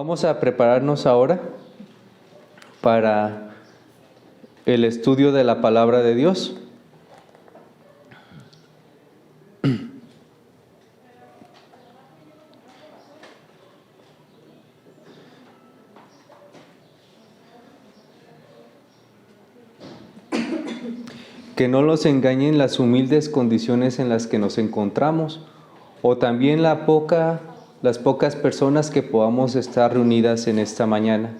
Vamos a prepararnos ahora para el estudio de la palabra de Dios. Que no los engañen las humildes condiciones en las que nos encontramos, o también las pocas personas que podamos estar reunidas en esta mañana.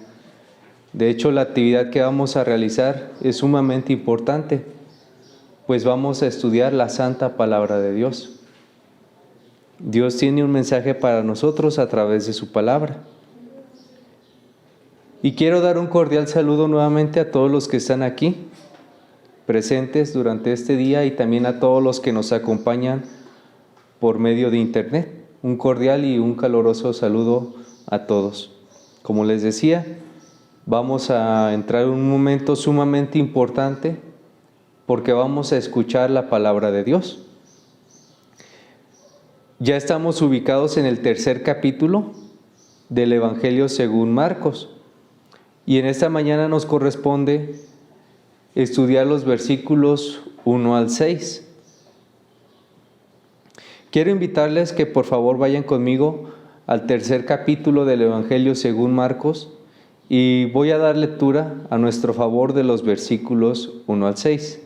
De hecho, la actividad que vamos a realizar es sumamente importante, pues vamos a estudiar la santa palabra de Dios. Dios tiene un mensaje para nosotros a través de su palabra. Y quiero dar un cordial saludo nuevamente a todos los que están aquí presentes durante este día y también a todos los que nos acompañan por medio de internet. Un cordial y un caluroso saludo a todos. Como les decía, vamos a entrar en un momento sumamente importante porque vamos a escuchar la palabra de Dios. Ya estamos ubicados en el tercer capítulo del Evangelio según Marcos y en esta mañana nos corresponde estudiar los versículos 1 al 6. Quiero invitarles que por favor vayan conmigo al tercer capítulo del Evangelio según Marcos y voy a dar lectura a nuestro favor de los versículos 1 al 6.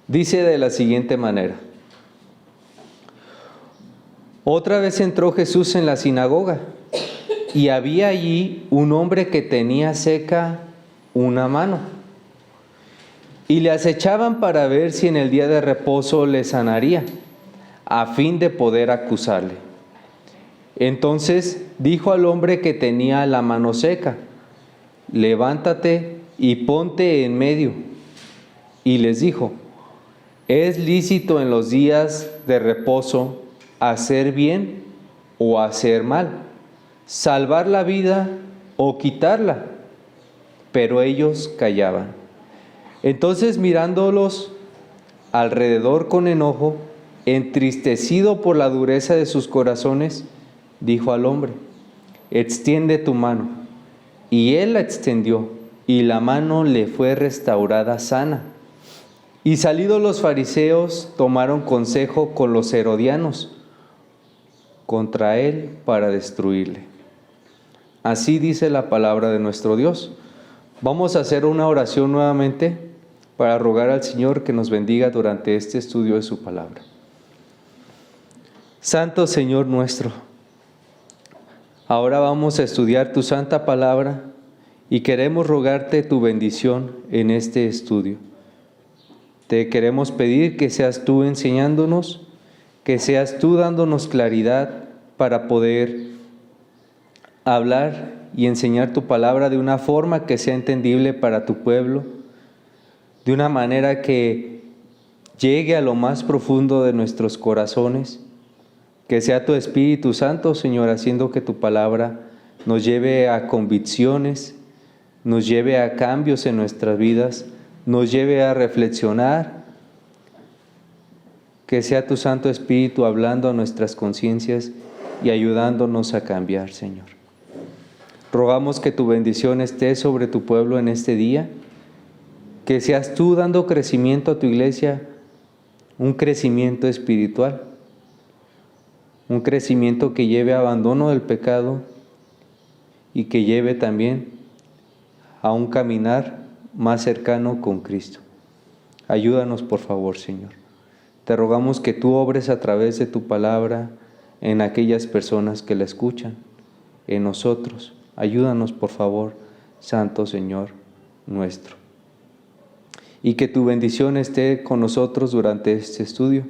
Dice de la siguiente manera: Otra vez entró Jesús en la sinagoga y había allí un hombre que tenía seca una mano, y le acechaban para ver si en el día de reposo le sanaría, a fin de poder acusarle. Entonces dijo al hombre que tenía la mano seca: levántate y ponte en medio. Y les dijo: ¿es lícito en los días de reposo hacer bien o hacer mal, salvar la vida o quitarla? Pero ellos callaban. Entonces, mirándolos alrededor con enojo, entristecido por la dureza de sus corazones, dijo al hombre: extiende tu mano. Y él la extendió, y la mano le fue restaurada sana. Y salidos los fariseos, tomaron consejo con los herodianos contra él para destruirle. Así dice la palabra de nuestro Dios. Vamos a hacer una oración nuevamente para rogar al Señor que nos bendiga durante este estudio de su palabra. Santo Señor nuestro, ahora vamos a estudiar tu santa palabra y queremos rogarte tu bendición en este estudio. Te queremos pedir que seas tú enseñándonos, que seas tú dándonos claridad para poder hablar y enseñar tu palabra de una forma que sea entendible para tu pueblo, de una manera que llegue a lo más profundo de nuestros corazones, que sea tu Espíritu Santo, Señor, haciendo que tu palabra nos lleve a convicciones, nos lleve a cambios en nuestras vidas, nos lleve a reflexionar, que sea tu Santo Espíritu hablando a nuestras conciencias y ayudándonos a cambiar, Señor. Rogamos que tu bendición esté sobre tu pueblo en este día, que seas tú dando crecimiento a tu iglesia, un crecimiento espiritual, un crecimiento que lleve a abandono del pecado y que lleve también a un caminar más cercano con Cristo. Ayúdanos, por favor, Señor. Te rogamos que tú obres a través de tu palabra en aquellas personas que la escuchan, en nosotros. Ayúdanos, por favor, Santo Señor nuestro. Y que tu bendición esté con nosotros durante este estudio,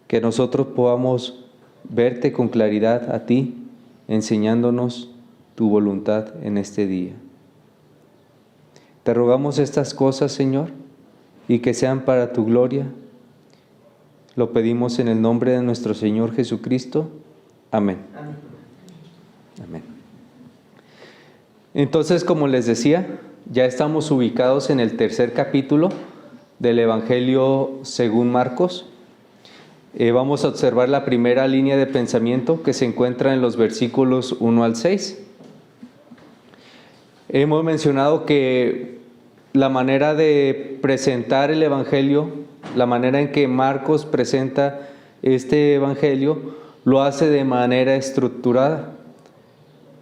que nosotros podamos verte con claridad a ti, enseñándonos tu voluntad en este día. Te rogamos estas cosas, Señor, y que sean para tu gloria. Lo pedimos en el nombre de nuestro Señor Jesucristo. Amén. Amén. Amén. Entonces, como les decía, ya estamos ubicados en el tercer capítulo del Evangelio según Marcos. Vamos a observar la primera línea de pensamiento que se encuentra en los versículos 1 al 6. Hemos mencionado que la manera de presentar el Evangelio, la manera en que Marcos presenta este Evangelio, lo hace de manera estructurada.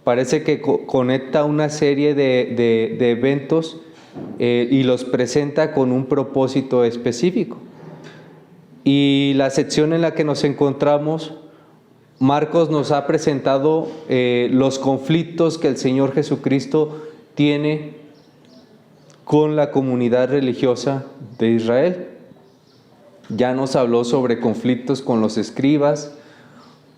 Parece que conecta una serie de eventos y los presenta con un propósito específico. Y la sección en la que nos encontramos, Marcos nos ha presentado los conflictos que el Señor Jesucristo tiene con la comunidad religiosa de Israel. Ya nos habló sobre conflictos con los escribas,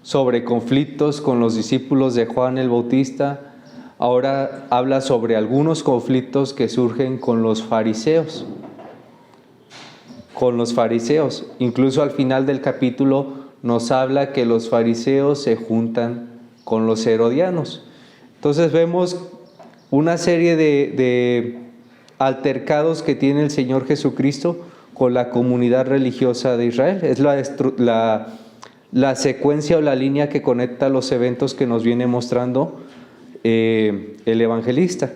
sobre conflictos con los discípulos de Juan el Bautista. Ahora habla sobre algunos conflictos que surgen con los fariseos. Incluso al final del capítulo nos habla que los fariseos se juntan con los herodianos. Entonces vemos una serie de altercados que tiene el Señor Jesucristo con la comunidad religiosa de Israel. Es la secuencia o la línea que conecta los eventos que nos viene mostrando el evangelista.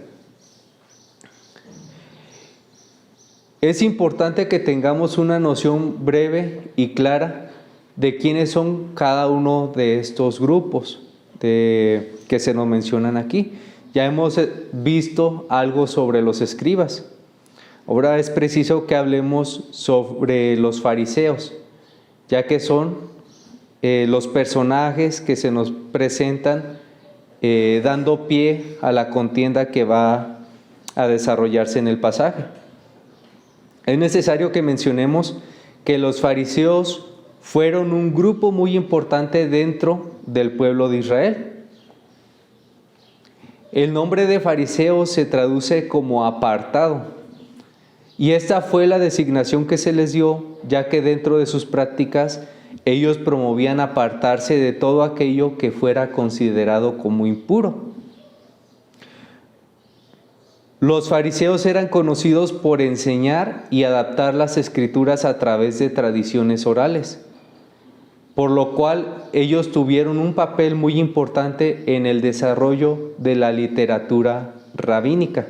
Es importante que tengamos una noción breve y clara de quiénes son cada uno de estos grupos que se nos mencionan aquí. Ya hemos visto algo sobre los escribas. Ahora es preciso que hablemos sobre los fariseos, ya que son los personajes que se nos presentan dando pie a la contienda que va a desarrollarse en el pasaje. Es necesario que mencionemos que los fariseos fueron un grupo muy importante dentro del pueblo de Israel. El nombre de fariseo se traduce como apartado, y esta fue la designación que se les dio, ya que dentro de sus prácticas ellos promovían apartarse de todo aquello que fuera considerado como impuro. Los fariseos eran conocidos por enseñar y adaptar las escrituras a través de tradiciones orales, por lo cual ellos tuvieron un papel muy importante en el desarrollo de la literatura rabínica.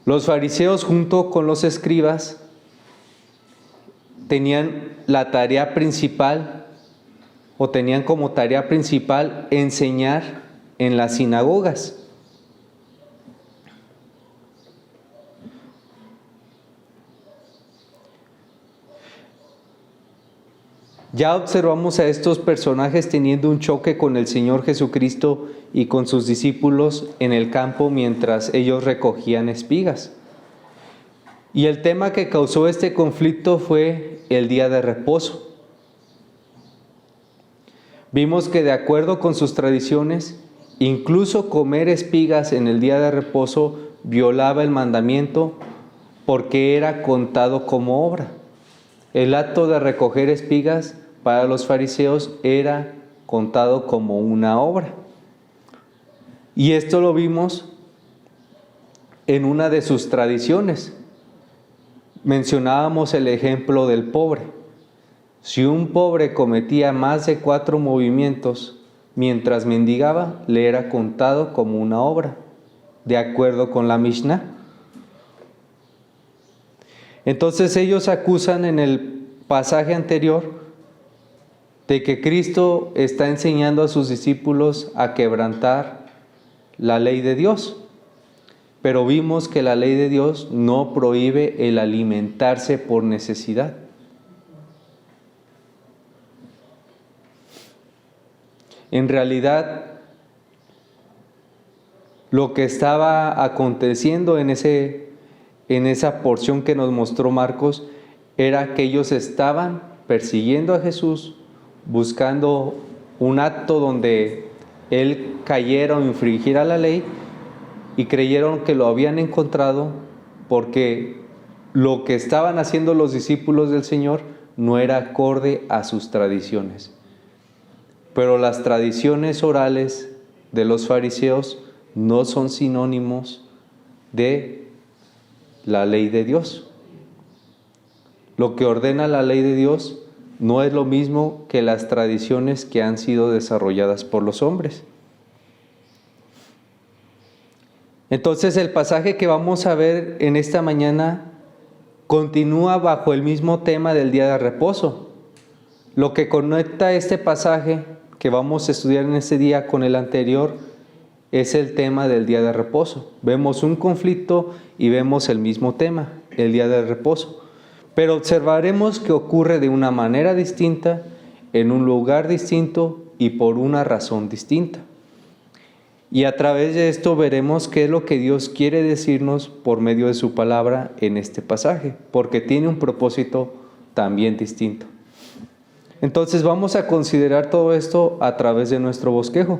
Los fariseos, junto con los escribas, tenían la tarea principal, o tenían como tarea principal, enseñar en las sinagogas. Ya observamos a estos personajes teniendo un choque con el Señor Jesucristo y con sus discípulos en el campo mientras ellos recogían espigas. Y el tema que causó este conflicto fue el día de reposo. Vimos que de acuerdo con sus tradiciones, incluso comer espigas en el día de reposo violaba el mandamiento porque era contado como obra. El acto de recoger espigas para los fariseos era contado como una obra. Y esto lo vimos en una de sus tradiciones. Mencionábamos el ejemplo del pobre. Si un pobre cometía más de 4 movimientos mientras mendigaba, le era contado como una obra, de acuerdo con la Mishnah. Entonces ellos acusan en el pasaje anterior de que Cristo está enseñando a sus discípulos a quebrantar la ley de Dios. Pero vimos que la ley de Dios no prohíbe el alimentarse por necesidad. En realidad, lo que estaba aconteciendo en esa porción que nos mostró Marcos era que ellos estaban persiguiendo a Jesús, buscando un acto donde Él cayera o infringiera la ley, y creyeron que lo habían encontrado porque lo que estaban haciendo los discípulos del Señor no era acorde a sus tradiciones. Pero las tradiciones orales de los fariseos no son sinónimos de la ley de Dios. Lo que ordena la ley de Dios no es lo mismo que las tradiciones que han sido desarrolladas por los hombres. Entonces el pasaje que vamos a ver en esta mañana continúa bajo el mismo tema del día de reposo. Lo que conecta este pasaje que vamos a estudiar en este día con el anterior es el tema del día de reposo. Vemos un conflicto y vemos el mismo tema, el día de reposo. Pero observaremos que ocurre de una manera distinta, en un lugar distinto y por una razón distinta. Y a través de esto veremos qué es lo que Dios quiere decirnos por medio de su palabra en este pasaje, porque tiene un propósito también distinto. Entonces vamos a considerar todo esto a través de nuestro bosquejo.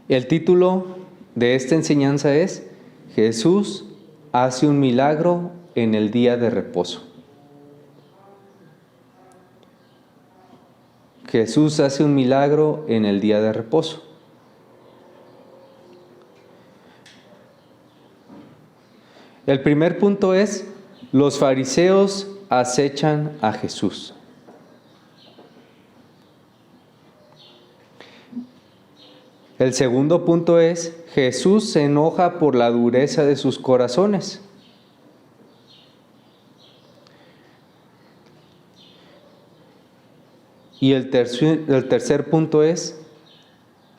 El título de esta enseñanza es Jesús hace un milagro en el día de reposo. Jesús hace un milagro en el día de reposo. El primer punto es, los fariseos acechan a Jesús. El segundo punto es, Jesús se enoja por la dureza de sus corazones. Y el tercer punto es,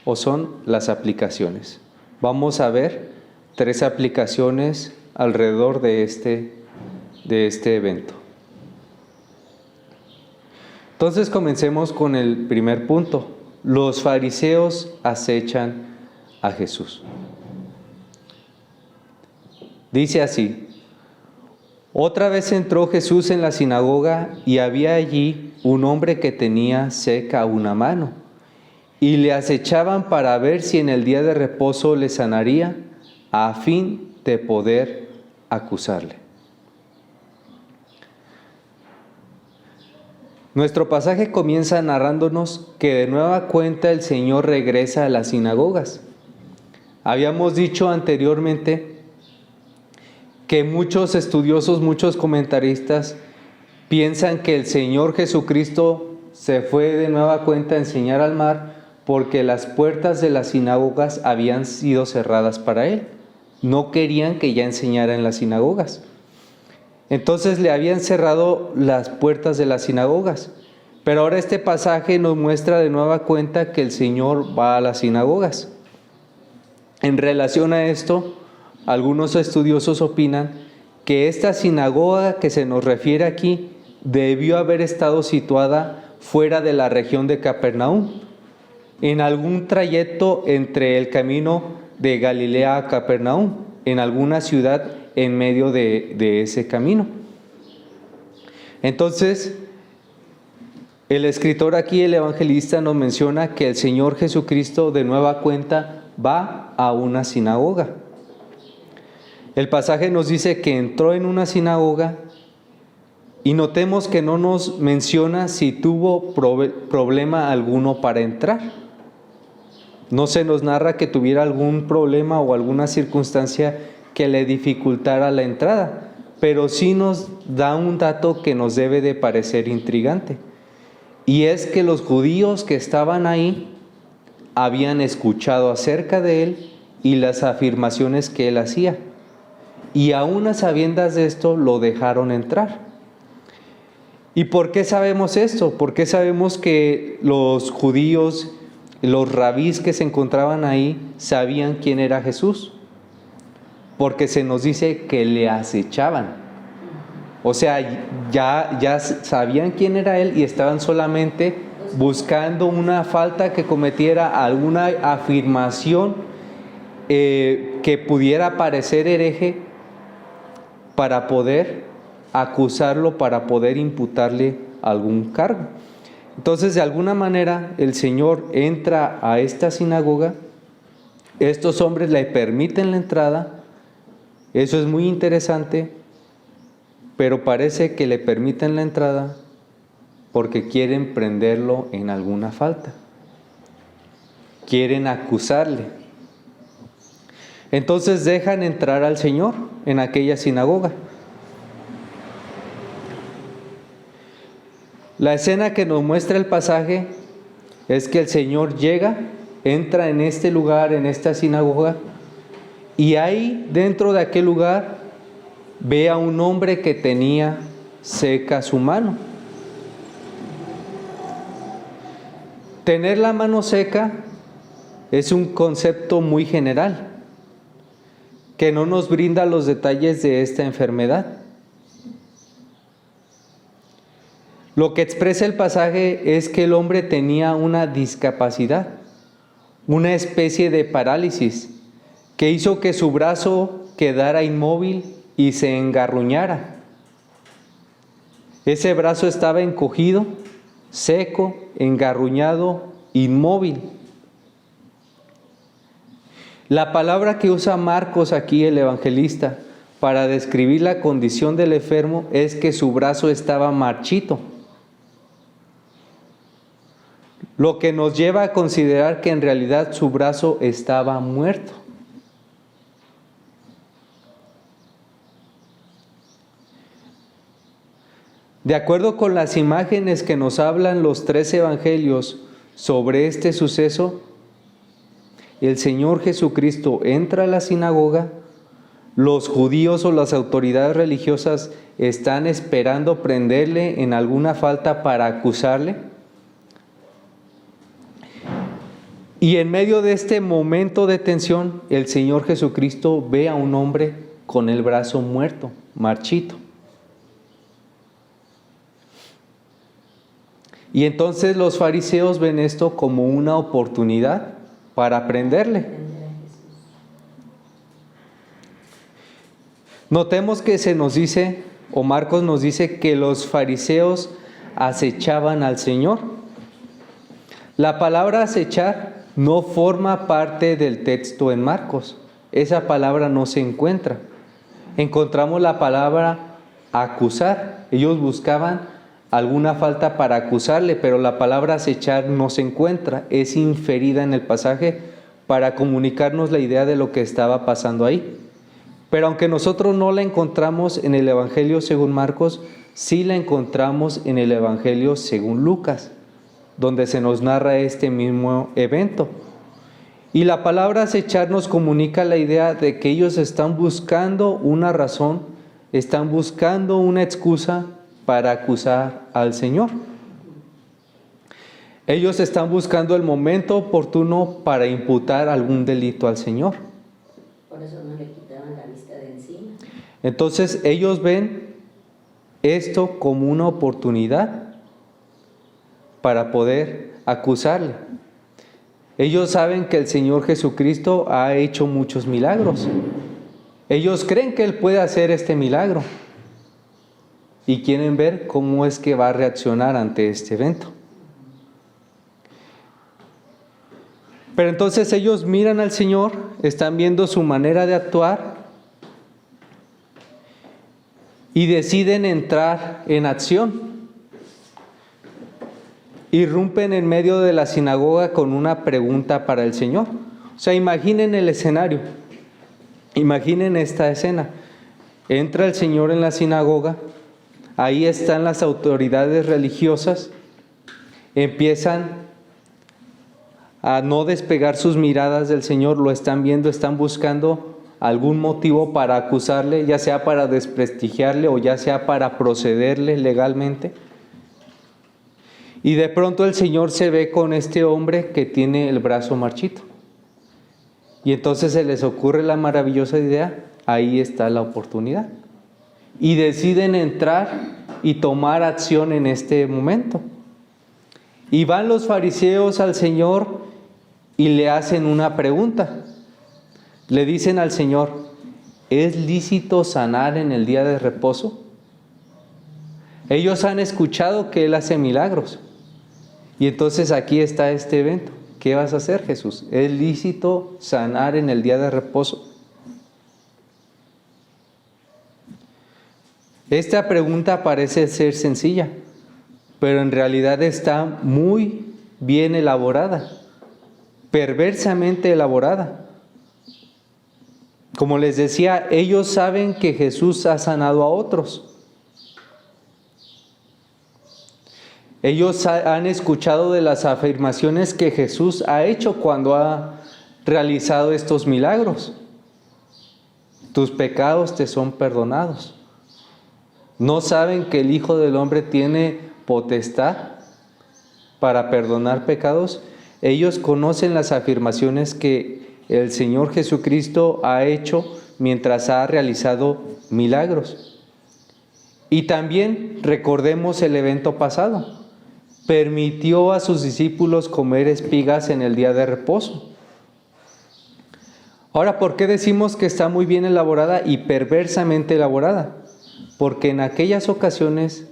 o son las aplicaciones. Vamos a ver 3 aplicaciones alrededor de este evento. Entonces comencemos con el primer punto. Los fariseos acechan a Jesús. Dice así: otra vez entró Jesús en la sinagoga y había allí un hombre que tenía seca una mano, y le acechaban para ver si en el día de reposo le sanaría, a fin de poder acusarle. Nuestro pasaje comienza narrándonos que de nueva cuenta el Señor regresa a las sinagogas. Habíamos dicho anteriormente que muchos estudiosos, muchos comentaristas piensan que el Señor Jesucristo se fue de nueva cuenta a enseñar al mar porque las puertas de las sinagogas habían sido cerradas para Él. No querían que ya enseñara en las sinagogas. Entonces le habían cerrado las puertas de las sinagogas. Pero ahora este pasaje nos muestra de nueva cuenta que el Señor va a las sinagogas. En relación a esto, algunos estudiosos opinan que esta sinagoga que se nos refiere aquí debió haber estado situada fuera de la región de Capernaum, en algún trayecto entre el camino de Galilea a Capernaum, en alguna ciudad en medio de ese camino. Entonces, el escritor aquí, el evangelista, nos menciona que el Señor Jesucristo de nueva cuenta va a una sinagoga. El pasaje nos dice que entró en una sinagoga y notemos que no nos menciona si tuvo problema alguno para entrar. No se nos narra que tuviera algún problema o alguna circunstancia que le dificultara la entrada, pero sí nos da un dato que nos debe de parecer intrigante. Y es que los judíos que estaban ahí habían escuchado acerca de él y las afirmaciones que él hacía. Y aún a sabiendas de esto lo dejaron entrar. ¿Y por qué sabemos esto? ¿Por qué sabemos que los judíos, los rabís que se encontraban ahí, sabían quién era Jesús? Porque se nos dice que le acechaban. O sea, ya sabían quién era él y estaban solamente buscando una falta que cometiera, alguna afirmación que pudiera parecer hereje para poder acusarlo, para poder imputarle algún cargo. Entonces, de alguna manera, el Señor entra a esta sinagoga, estos hombres le permiten la entrada, eso es muy interesante, pero parece que le permiten la entrada porque quieren prenderlo en alguna falta, quieren acusarle. Entonces dejan entrar al Señor en aquella sinagoga. La escena que nos muestra el pasaje es que el Señor llega, entra en este lugar, en esta sinagoga, y ahí dentro de aquel lugar ve a un hombre que tenía seca su mano. Tener la mano seca es un concepto muy general, que no nos brinda los detalles de esta enfermedad. Lo que expresa el pasaje es que el hombre tenía una discapacidad, una especie de parálisis, que hizo que su brazo quedara inmóvil y se engarruñara. Ese brazo estaba encogido, seco, engarruñado, inmóvil. La palabra que usa Marcos aquí, el evangelista, para describir la condición del enfermo es que su brazo estaba marchito, lo que nos lleva a considerar que en realidad su brazo estaba muerto. De acuerdo con las imágenes que nos hablan los 3 evangelios sobre este suceso, el Señor Jesucristo entra a la sinagoga, los judíos o las autoridades religiosas están esperando prenderle en alguna falta para acusarle. Y en medio de este momento de tensión, el Señor Jesucristo ve a un hombre con el brazo muerto, marchito. Y entonces los fariseos ven esto como una oportunidad para prenderle. Notemos que se nos dice, o Marcos nos dice, que los fariseos acechaban al Señor. La palabra acechar no forma parte del texto en Marcos. Esa palabra no se encuentra. Encontramos la palabra acusar. Ellos buscaban alguna falta para acusarle, pero la palabra acechar no se encuentra. Es inferida en el pasaje para comunicarnos la idea de lo que estaba pasando ahí. Pero aunque nosotros no la encontramos en el Evangelio según Marcos, sí la encontramos en el Evangelio según Lucas, donde se nos narra este mismo evento. Y la palabra acechar nos comunica la idea de que ellos están buscando una razón, están buscando una excusa para acusar al Señor. Ellos están buscando el momento oportuno para imputar algún delito al Señor. Por eso no le quitaban la vista de encima. Entonces ellos ven esto como una oportunidad para poder acusarle. Ellos saben que el Señor Jesucristo ha hecho muchos milagros. Ellos creen que Él puede hacer este milagro y quieren ver cómo es que va a reaccionar ante este evento. Pero entonces ellos miran al Señor, están viendo su manera de actuar y deciden entrar en acción. Irrumpen en medio de la sinagoga con una pregunta para el Señor. O sea, imaginen el escenario, imaginen esta escena. Entra el Señor en la sinagoga, ahí están las autoridades religiosas, empiezan a no despegar sus miradas del Señor, lo están viendo, están buscando algún motivo para acusarle, ya sea para desprestigiarle o ya sea para procederle legalmente. Y de pronto el Señor se ve con este hombre que tiene el brazo marchito. Y entonces se les ocurre la maravillosa idea, ahí está la oportunidad. Y deciden entrar y tomar acción en este momento. Y van los fariseos al Señor y le hacen una pregunta. Le dicen al Señor, ¿es lícito sanar en el día de reposo? Ellos han escuchado que Él hace milagros. Y entonces aquí está este evento. ¿Qué vas a hacer, Jesús? ¿Es lícito sanar en el día de reposo? Esta pregunta parece ser sencilla, pero en realidad está muy bien elaborada, perversamente elaborada. Como les decía, ellos saben que Jesús ha sanado a otros. Ellos han escuchado de las afirmaciones que Jesús ha hecho cuando ha realizado estos milagros. Tus pecados te son perdonados. ¿No saben que el Hijo del Hombre tiene potestad para perdonar pecados? Ellos conocen las afirmaciones que el Señor Jesucristo ha hecho mientras ha realizado milagros. Y también recordemos el evento pasado. Permitió a sus discípulos comer espigas en el día de reposo. Ahora, ¿por qué decimos que está muy bien elaborada y perversamente elaborada? Porque en aquellas ocasiones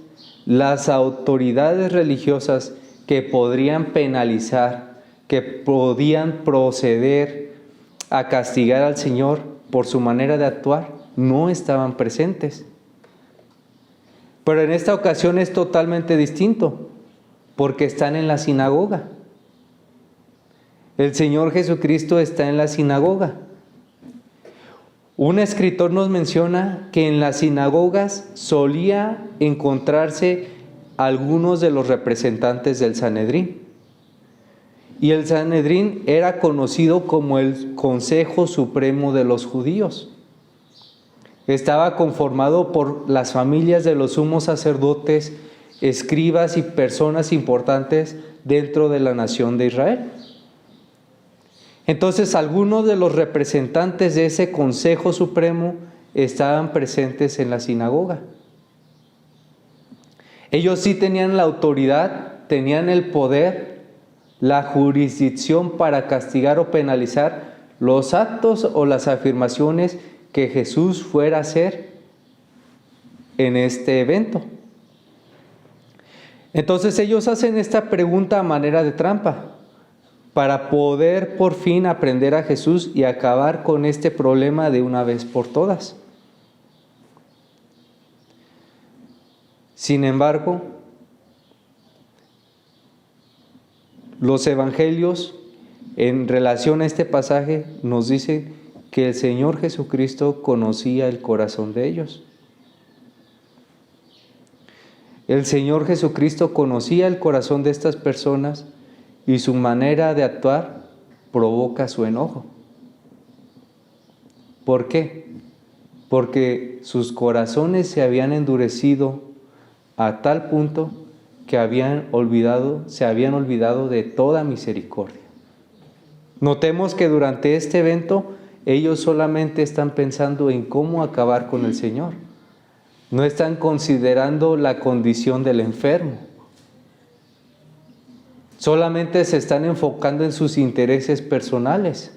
las autoridades religiosas que podrían penalizar, que podían proceder a castigar al Señor por su manera de actuar, no estaban presentes. Pero en esta ocasión es totalmente distinto, porque están en la sinagoga. El Señor Jesucristo está en la sinagoga. Un escritor nos menciona que en las sinagogas solía encontrarse algunos de los representantes del Sanedrín. Y el Sanedrín era conocido como el Consejo Supremo de los Judíos. Estaba conformado por las familias de los sumos sacerdotes, escribas y personas importantes dentro de la nación de Israel. Entonces, algunos de los representantes de ese Consejo Supremo estaban presentes en la sinagoga. Ellos sí tenían la autoridad, tenían el poder, la jurisdicción para castigar o penalizar los actos o las afirmaciones que Jesús fuera a hacer en este evento. Entonces ellos hacen esta pregunta a manera de trampa, para poder por fin aprender a Jesús y acabar con este problema de una vez por todas. Sin embargo, los evangelios en relación a este pasaje nos dicen que el Señor Jesucristo conocía el corazón de ellos. El Señor Jesucristo conocía el corazón de estas personas y su manera de actuar provoca su enojo. ¿Por qué? Porque sus corazones se habían endurecido a tal punto que se habían olvidado de toda misericordia. Notemos que durante este evento ellos solamente están pensando en cómo acabar con el Señor. No están considerando la condición del enfermo. Solamente se están enfocando en sus intereses personales.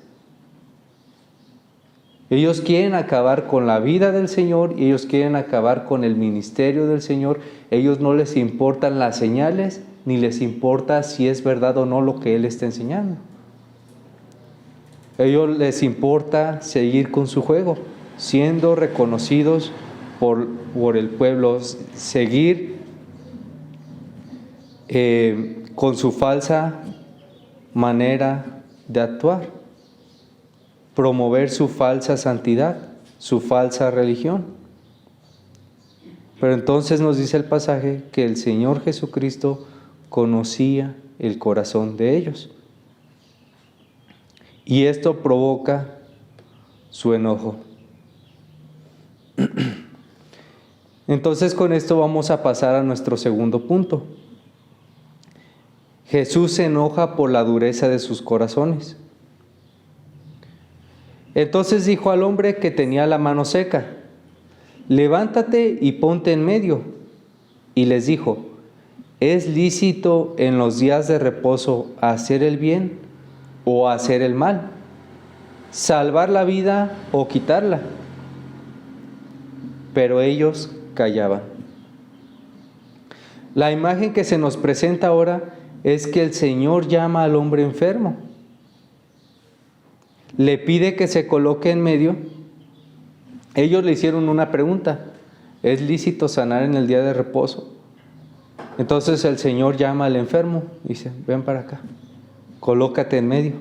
Ellos quieren acabar con la vida del Señor y ellos quieren acabar con el ministerio del Señor. Ellos no les importan las señales, ni les importa si es verdad o no lo que Él está enseñando. A ellos les importa seguir con su juego, siendo reconocidos por el pueblo, seguir con su falsa manera de actuar, promover su falsa santidad, su falsa religión. Pero entonces nos dice el pasaje que el Señor Jesucristo conocía el corazón de ellos. Y esto provoca su enojo. Entonces con esto vamos a pasar a nuestro segundo punto. Jesús se enoja por la dureza de sus corazones. Entonces dijo al hombre que tenía la mano seca: levántate y ponte en medio. Y les dijo: ¿es lícito en los días de reposo hacer el bien o hacer el mal? ¿Salvar la vida o quitarla? Pero ellos callaban. La imagen que se nos presenta ahora es que el Señor llama al hombre enfermo. Le pide que se coloque en medio. Ellos le hicieron una pregunta: ¿es lícito sanar en el día de reposo? Entonces el Señor llama al enfermo y dice: ven para acá, colócate en medio.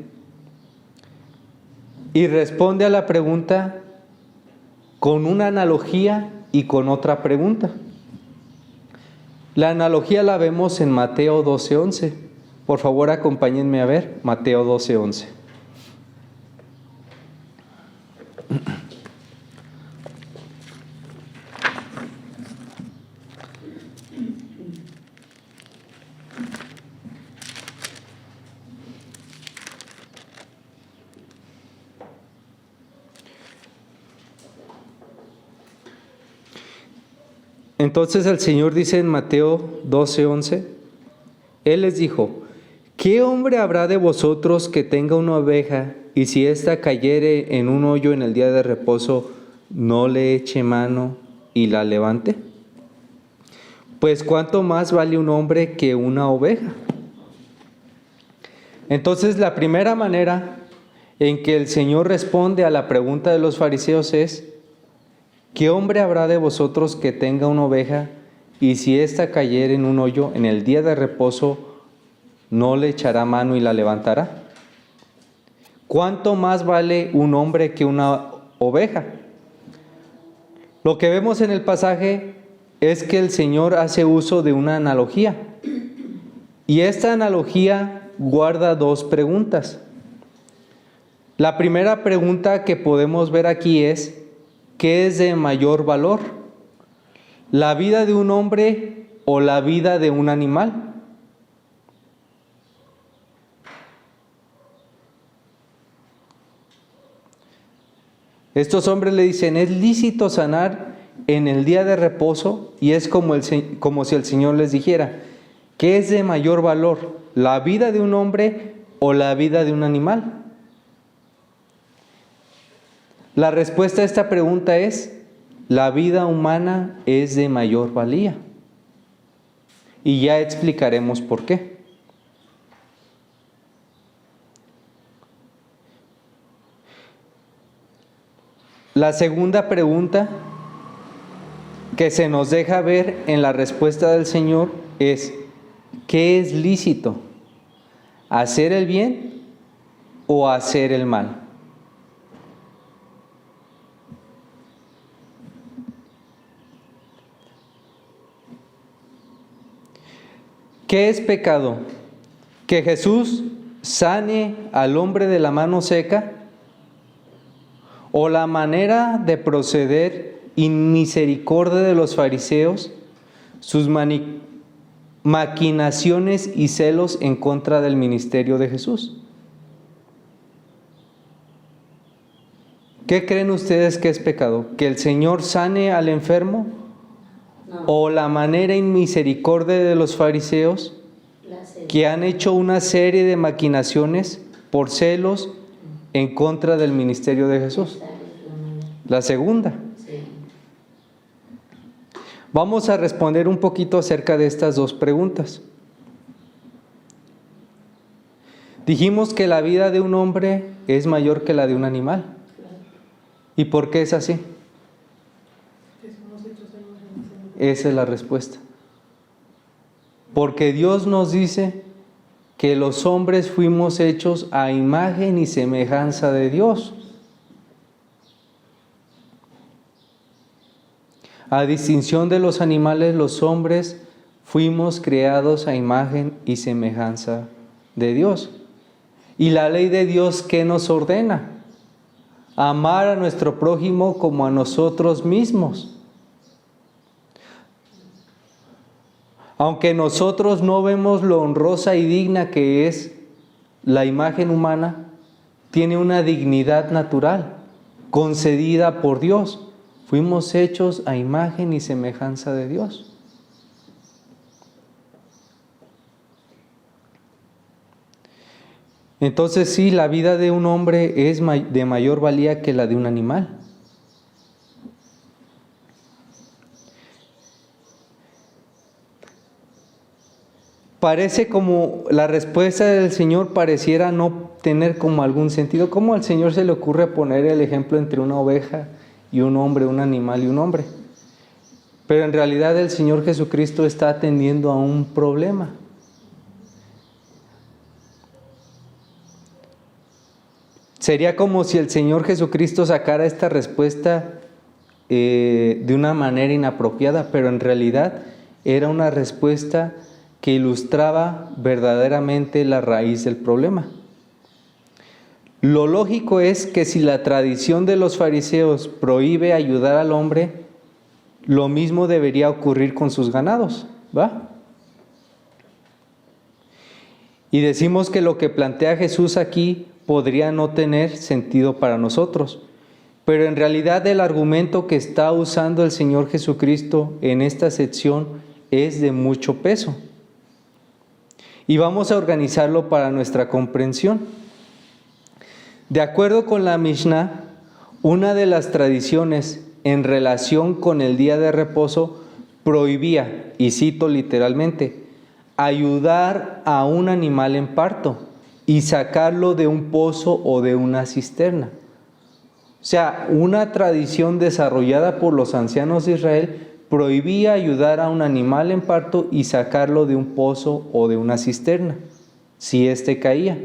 Y responde a la pregunta con una analogía y con otra pregunta. La analogía la vemos en Mateo 12:11. Por favor, acompáñenme a ver Mateo 12:11. Entonces el Señor dice en Mateo 12:11, Él les dijo: ¿qué hombre habrá de vosotros que tenga una oveja y si ésta cayere en un hoyo en el día de reposo, no le eche mano y la levante? Pues ¿cuánto más vale un hombre que una oveja? Entonces la primera manera en que el Señor responde a la pregunta de los fariseos es: ¿qué hombre habrá de vosotros que tenga una oveja y si ésta cayere en un hoyo en el día de reposo, no le echará mano y la levantará? ¿Cuánto más vale un hombre que una oveja? Lo que vemos en el pasaje es que el Señor hace uso de una analogía. Y esta analogía guarda dos preguntas. La primera pregunta que podemos ver aquí es: ¿qué es de mayor valor? ¿La vida de un hombre o la vida de un animal? Estos hombres le dicen: es lícito sanar en el día de reposo, y es como si el Señor les dijera: ¿qué es de mayor valor? ¿La vida de un hombre o la vida de un animal? La respuesta a esta pregunta es: la vida humana es de mayor valía. Y ya explicaremos por qué. La segunda pregunta que se nos deja ver en la respuesta del Señor es: ¿qué es lícito? ¿Hacer el bien o hacer el mal? ¿Qué es pecado? ¿Que Jesús sane al hombre de la mano seca? ¿O la manera de proceder inmisericordia de los fariseos, sus maquinaciones y celos en contra del ministerio de Jesús? ¿Qué creen ustedes que es pecado? ¿Que el Señor sane al enfermo? No. ¿O la manera inmisericordia de los fariseos, que han hecho una serie de maquinaciones por celos en contra del ministerio de Jesús? La segunda. Sí. Vamos a responder un poquito acerca de estas dos preguntas. Dijimos que la vida de un hombre es mayor que la de un animal. ¿Y por qué es así? Esa es la respuesta. Porque Dios nos dice que los hombres fuimos hechos a imagen y semejanza de Dios. A distinción de los animales, los hombres fuimos creados a imagen y semejanza de Dios. Y la ley de Dios, ¿qué nos ordena? Amar a nuestro prójimo como a nosotros mismos. Aunque nosotros no vemos lo honrosa y digna que es la imagen humana, tiene una dignidad natural, concedida por Dios. Fuimos hechos a imagen y semejanza de Dios. Entonces sí, la vida de un hombre es de mayor valía que la de un animal. Parece como la respuesta del Señor pareciera no tener como algún sentido. ¿Cómo al Señor se le ocurre poner el ejemplo entre una oveja y un hombre, un animal y un hombre? Pero en realidad el Señor Jesucristo está atendiendo a un problema. Sería como si el Señor Jesucristo sacara esta respuesta de una manera inapropiada, pero en realidad era una respuesta que ilustraba verdaderamente la raíz del problema. Lo lógico es que si la tradición de los fariseos prohíbe ayudar al hombre, lo mismo debería ocurrir con sus ganados, ¿va? Y decimos que lo que plantea Jesús aquí podría no tener sentido para nosotros, pero en realidad el argumento que está usando el Señor Jesucristo en esta sección es de mucho peso. Y vamos a organizarlo para nuestra comprensión. De acuerdo con la Mishnah, una de las tradiciones en relación con el día de reposo prohibía, y cito literalmente, ayudar a un animal en parto y sacarlo de un pozo o de una cisterna. O sea, una tradición desarrollada por los ancianos de Israel prohibía ayudar a un animal en parto y sacarlo de un pozo o de una cisterna, si éste caía.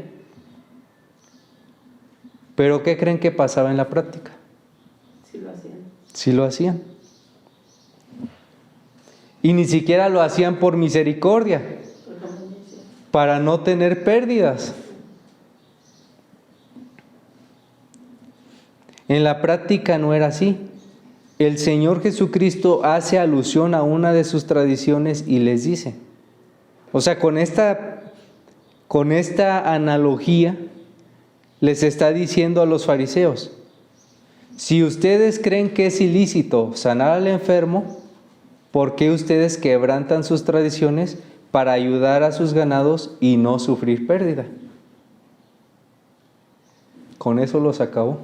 ¿Pero qué creen que pasaba en la práctica? Sí lo hacían. Sí lo hacían. Y ni siquiera lo hacían por misericordia, para no tener pérdidas. En la práctica no era así. El Señor Jesucristo hace alusión a una de sus tradiciones y les dice, o sea, con esta analogía les está diciendo a los fariseos, si ustedes creen que es ilícito sanar al enfermo, ¿por qué ustedes quebrantan sus tradiciones para ayudar a sus ganados y no sufrir pérdida? Con eso los acabó.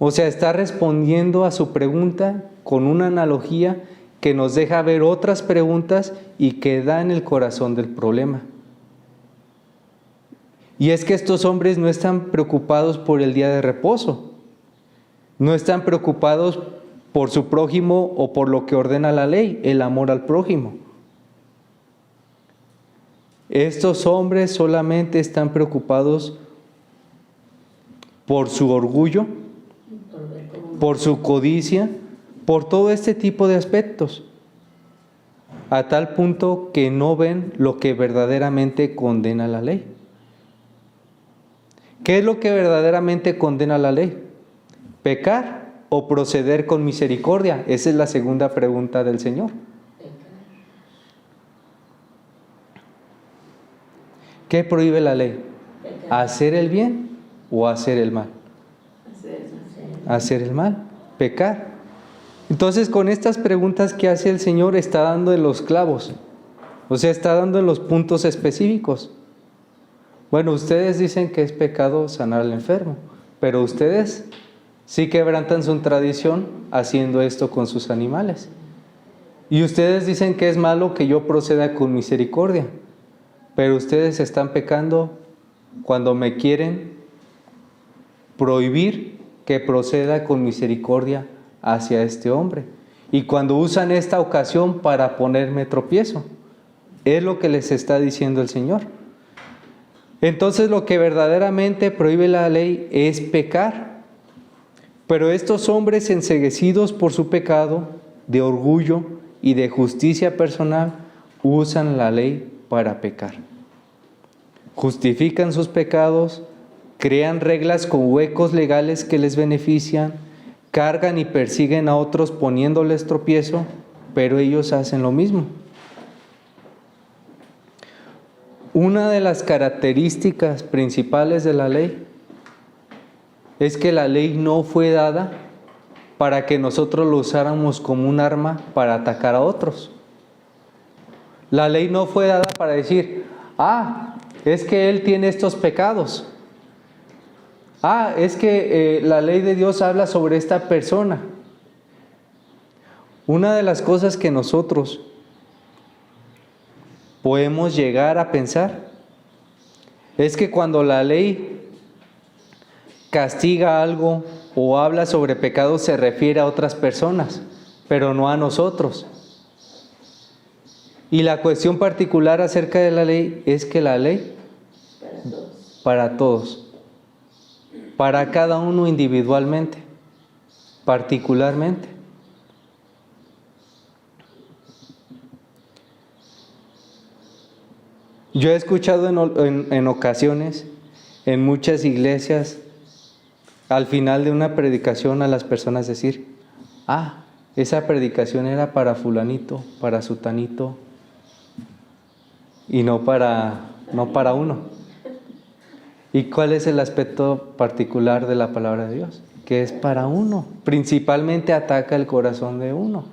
O sea, está respondiendo a su pregunta con una analogía que nos deja ver otras preguntas y que da en el corazón del problema. Y es que estos hombres no están preocupados por el día de reposo, no están preocupados por su prójimo o por lo que ordena la ley, el amor al prójimo. Estos hombres solamente están preocupados por su orgullo, por su codicia, por todo este tipo de aspectos, a tal punto que no ven lo que verdaderamente condena la ley. ¿Qué es lo que verdaderamente condena la ley? ¿Pecar o proceder con misericordia? Esa es la segunda pregunta del Señor. ¿Qué prohíbe la ley? ¿Hacer el bien o hacer el mal? Hacer el mal, pecar. Entonces, con estas preguntas que hace el Señor, está dando en los clavos, o sea, está dando en los puntos específicos. Bueno, ustedes dicen que es pecado sanar al enfermo, pero ustedes sí quebrantan su tradición haciendo esto con sus animales. Y ustedes dicen que es malo que yo proceda con misericordia, pero ustedes están pecando cuando me quieren prohibir que proceda con misericordia hacia este hombre. Y cuando usan esta ocasión para ponerme tropiezo, es lo que les está diciendo el Señor. Entonces lo que verdaderamente prohíbe la ley es pecar. Pero estos hombres enceguecidos por su pecado, de orgullo y de justicia personal, usan la ley para pecar. Justifican sus pecados, crean reglas con huecos legales que les benefician, cargan y persiguen a otros poniéndoles tropiezo, pero ellos hacen lo mismo. Una de las características principales de la ley es que la ley no fue dada para que nosotros lo usáramos como un arma para atacar a otros. La ley no fue dada para decir, es que él tiene estos pecados. Es que la ley de Dios habla sobre esta persona. Una de las cosas que nosotros podemos llegar a pensar es que cuando la ley castiga algo o habla sobre pecados se refiere a otras personas, pero no a nosotros. Y la cuestión particular acerca de la ley es que la ley para todos, para cada uno individualmente, particularmente. Yo he escuchado en ocasiones, en muchas iglesias, al final de una predicación a las personas decir, esa predicación era para fulanito, para sutanito, y no para uno. ¿Y cuál es el aspecto particular de la palabra de Dios? Que es para uno. Principalmente ataca el corazón de uno.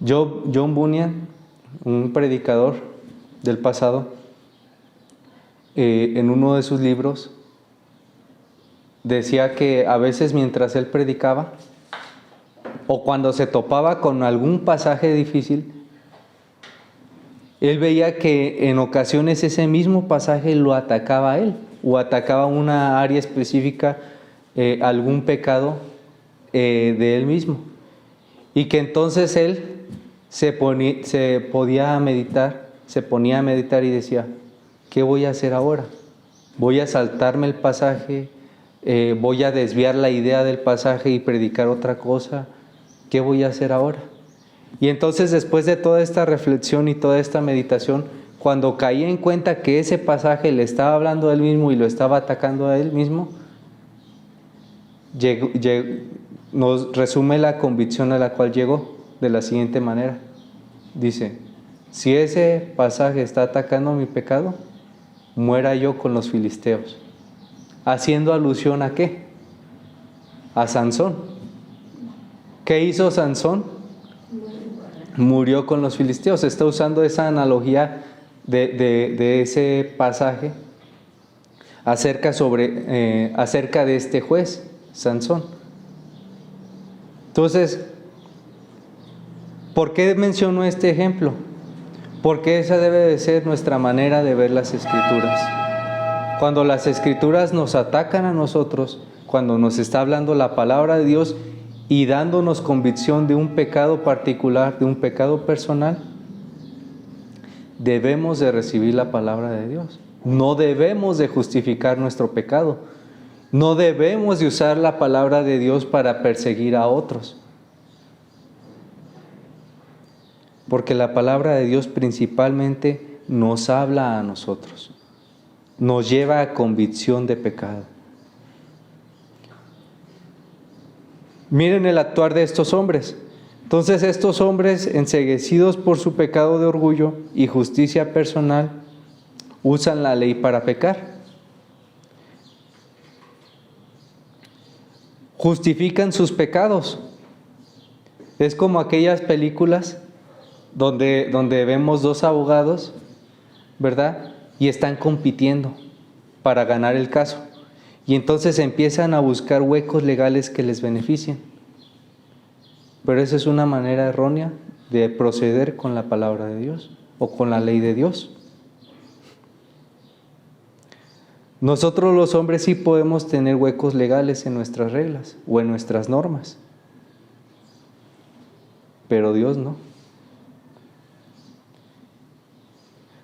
John Bunyan, un predicador del pasado, en uno de sus libros, decía que a veces mientras él predicaba, o cuando se topaba con algún pasaje difícil, él veía que en ocasiones ese mismo pasaje lo atacaba a él, o atacaba una área específica, algún pecado de él mismo. Y que entonces él se ponía a meditar y decía, ¿qué voy a hacer ahora? ¿Voy a saltarme el pasaje? ¿Voy a desviar la idea del pasaje y predicar otra cosa? ¿Qué voy a hacer ahora? Y entonces, después de toda esta reflexión y toda esta meditación, cuando caía en cuenta que ese pasaje le estaba hablando a él mismo y lo estaba atacando a él mismo, nos resume la convicción a la cual llegó de la siguiente manera. Dice, si ese pasaje está atacando mi pecado, muera yo con los filisteos. Haciendo alusión ¿a qué? A Sansón. ¿Qué hizo Sansón? Murió con los filisteos. Está usando esa analogía de ese pasaje acerca de este juez, Sansón. Entonces, ¿por qué menciono este ejemplo? Porque esa debe de ser nuestra manera de ver las Escrituras. Cuando las Escrituras nos atacan a nosotros, cuando nos está hablando la palabra de Dios y dándonos convicción de un pecado particular, de un pecado personal, debemos de recibir la palabra de Dios. No debemos de justificar nuestro pecado. No debemos de usar la palabra de Dios para perseguir a otros. Porque la palabra de Dios principalmente nos habla a nosotros. Nos lleva a convicción de pecado. Miren el actuar de estos hombres. Entonces estos hombres, enceguecidos por su pecado de orgullo y justicia personal, usan la ley para pecar. Justifican sus pecados. Es como aquellas películas donde vemos dos abogados, ¿verdad? Y están compitiendo para ganar el caso. Y entonces empiezan a buscar huecos legales que les beneficien. Pero esa es una manera errónea de proceder con la palabra de Dios o con la ley de Dios. Nosotros los hombres sí podemos tener huecos legales en nuestras reglas o en nuestras normas. Pero Dios no.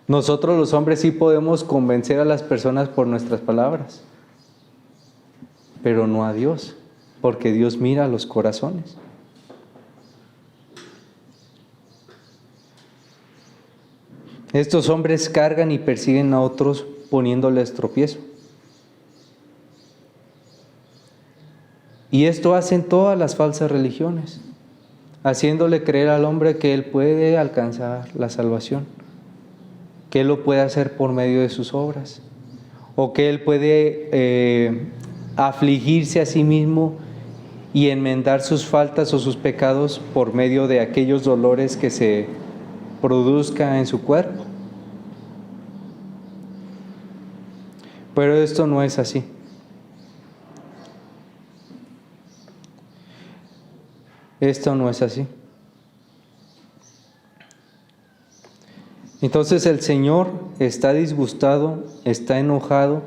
Nosotros los hombres sí podemos convencer a las personas por nuestras palabras, pero no a Dios, porque Dios mira los corazones. Estos hombres cargan y persiguen a otros poniéndoles tropiezo. Y esto hacen todas las falsas religiones, haciéndole creer al hombre que él puede alcanzar la salvación, que él lo puede hacer por medio de sus obras, o que él puede afligirse a sí mismo y enmendar sus faltas o sus pecados por medio de aquellos dolores que se produzcan en su cuerpo. Pero esto no es así. Esto no es así. Entonces el Señor está disgustado, está enojado,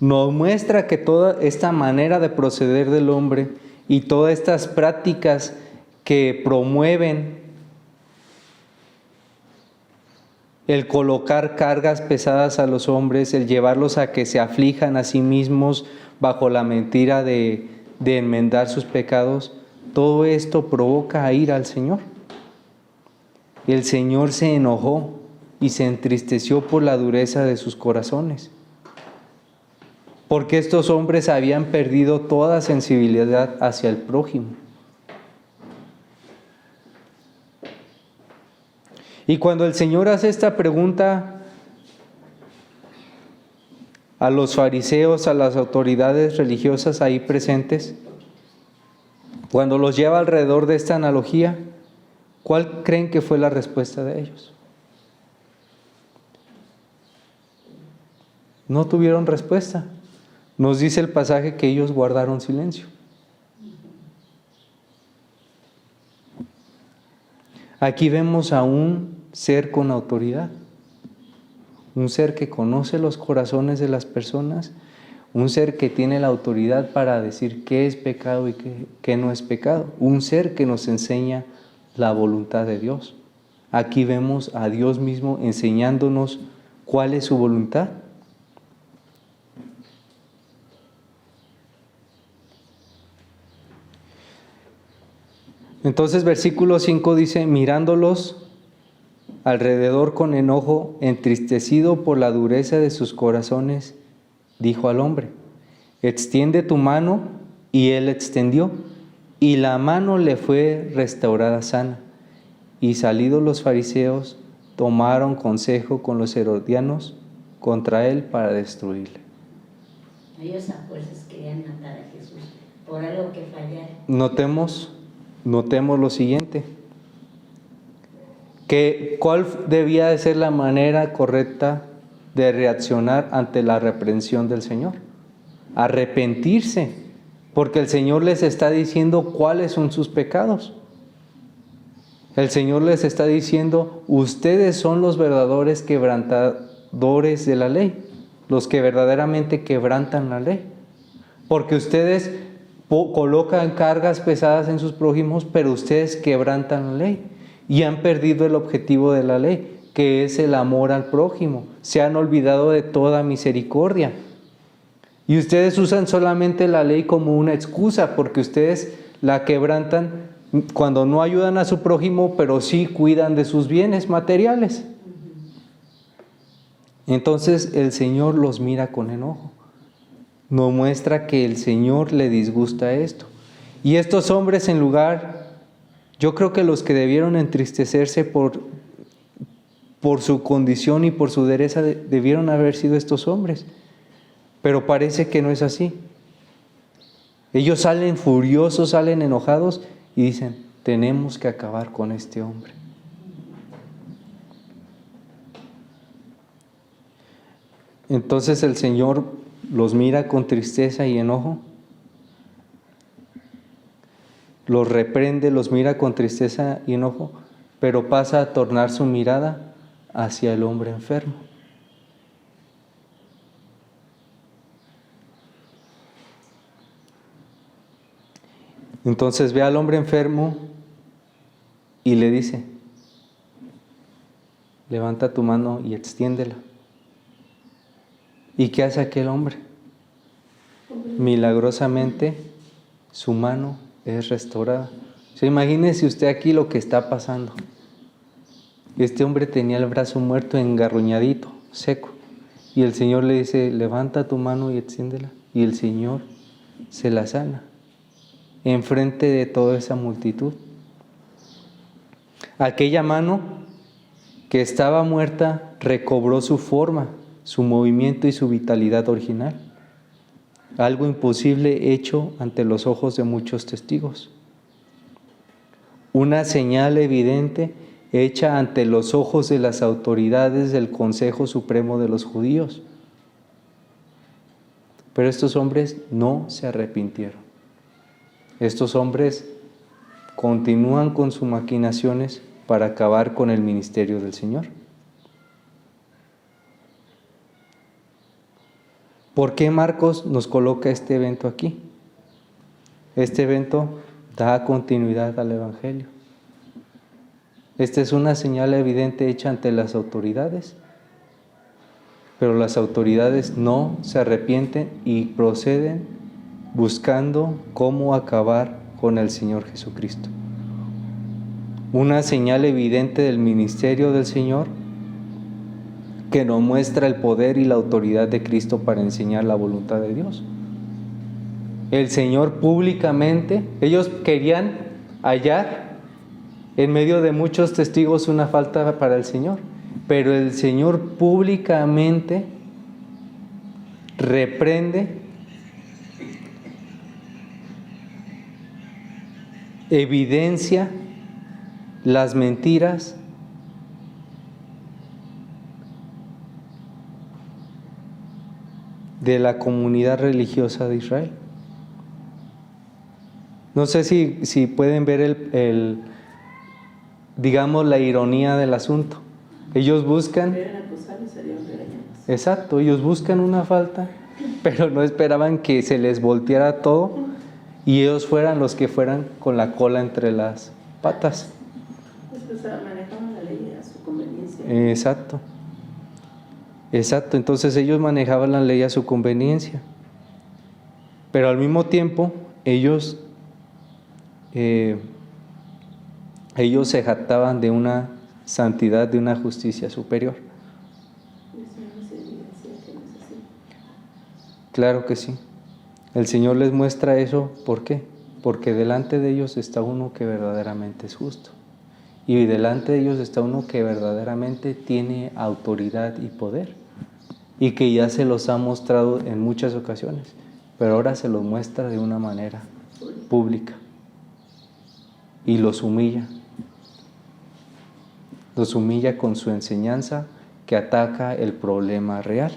nos muestra que toda esta manera de proceder del hombre y todas estas prácticas que promueven el colocar cargas pesadas a los hombres, el llevarlos a que se aflijan a sí mismos bajo la mentira de enmendar sus pecados, todo esto provoca ira al Señor. El Señor se enojó y se entristeció por la dureza de sus corazones. Porque estos hombres habían perdido toda sensibilidad hacia el prójimo. Y cuando el Señor hace esta pregunta a los fariseos, a las autoridades religiosas ahí presentes, cuando los lleva alrededor de esta analogía, ¿cuál creen que fue la respuesta de ellos? No tuvieron respuesta. Nos dice el pasaje que ellos guardaron silencio. Aquí vemos a un ser con autoridad, un ser que conoce los corazones de las personas, un ser que tiene la autoridad para decir qué es pecado y qué no es pecado, un ser que nos enseña la voluntad de Dios. Aquí vemos a Dios mismo enseñándonos cuál es su voluntad. Entonces versículo 5 dice, mirándolos alrededor con enojo, entristecido por la dureza de sus corazones, dijo al hombre, extiende tu mano, y él extendió, y la mano le fue restaurada sana. Y salidos los fariseos, tomaron consejo con los herodianos contra él para destruirle. Ellos a fuerzas querían matar a Jesús por algo que fallaron. Notemos lo siguiente, que cuál debía de ser la manera correcta de reaccionar ante la reprensión del Señor. Arrepentirse, porque el Señor les está diciendo cuáles son sus pecados. El Señor les está diciendo, ustedes son los verdaderos quebrantadores de la ley, los que verdaderamente quebrantan la ley, porque ustedes colocan cargas pesadas en sus prójimos, pero ustedes quebrantan la ley y han perdido el objetivo de la ley, que es el amor al prójimo. Se han olvidado de toda misericordia. Y ustedes usan solamente la ley como una excusa, porque ustedes la quebrantan cuando no ayudan a su prójimo, pero sí cuidan de sus bienes materiales. Entonces el Señor los mira con enojo. Nos muestra que el Señor le disgusta esto. Y estos hombres, en lugar, yo creo que los que debieron entristecerse por su condición y por su dureza, debieron haber sido estos hombres. Pero parece que no es así. Ellos salen furiosos, salen enojados y dicen, tenemos que acabar con este hombre. Entonces el Señor los mira con tristeza y enojo, los reprende, los mira con tristeza y enojo, pero pasa a tornar su mirada hacia el hombre enfermo. Entonces ve al hombre enfermo y le dice, levanta tu mano y extiéndela. ¿Y qué hace aquel hombre? Milagrosamente su mano es restaurada. O sea, imagínese usted aquí lo que está pasando. Este hombre tenía el brazo muerto, engarruñadito, seco. Y el Señor le dice, levanta tu mano y extiéndela. Y el Señor se la sana enfrente de toda esa multitud. Aquella mano que estaba muerta recobró su forma, su movimiento y su vitalidad original. Algo imposible hecho ante los ojos de muchos testigos. Una señal evidente hecha ante los ojos de las autoridades del Consejo Supremo de los Judíos. Pero estos hombres no se arrepintieron. Estos hombres continúan con sus maquinaciones para acabar con el ministerio del Señor. ¿Por qué Marcos nos coloca este evento aquí? Este evento da continuidad al Evangelio. Esta es una señal evidente hecha ante las autoridades, pero las autoridades no se arrepienten y proceden buscando cómo acabar con el Señor Jesucristo. Una señal evidente del ministerio del Señor, que nos muestra el poder y la autoridad de Cristo para enseñar la voluntad de Dios. El Señor públicamente, ellos querían hallar en medio de muchos testigos una falta para el Señor, pero el Señor públicamente reprende, evidencia las mentiras de la comunidad religiosa de Israel. No sé si pueden ver digamos, la ironía del asunto. Ellos buscan, exacto, ellos buscan una falta, pero no esperaban que se les volteara todo y ellos fueran los que fueran con la cola entre las patas. Pues manejaban la ley a su conveniencia. Exacto. Exacto, entonces ellos manejaban la ley a su conveniencia. Pero al mismo tiempo, ellos se jactaban de una santidad, de una justicia superior. Claro que sí. El Señor les muestra eso, ¿por qué? Porque delante de ellos está uno que verdaderamente es justo. Y delante de ellos está uno que verdaderamente tiene autoridad y poder. Y que ya se los ha mostrado en muchas ocasiones. Pero ahora se los muestra de una manera pública. Y los humilla. Los humilla con su enseñanza que ataca el problema real.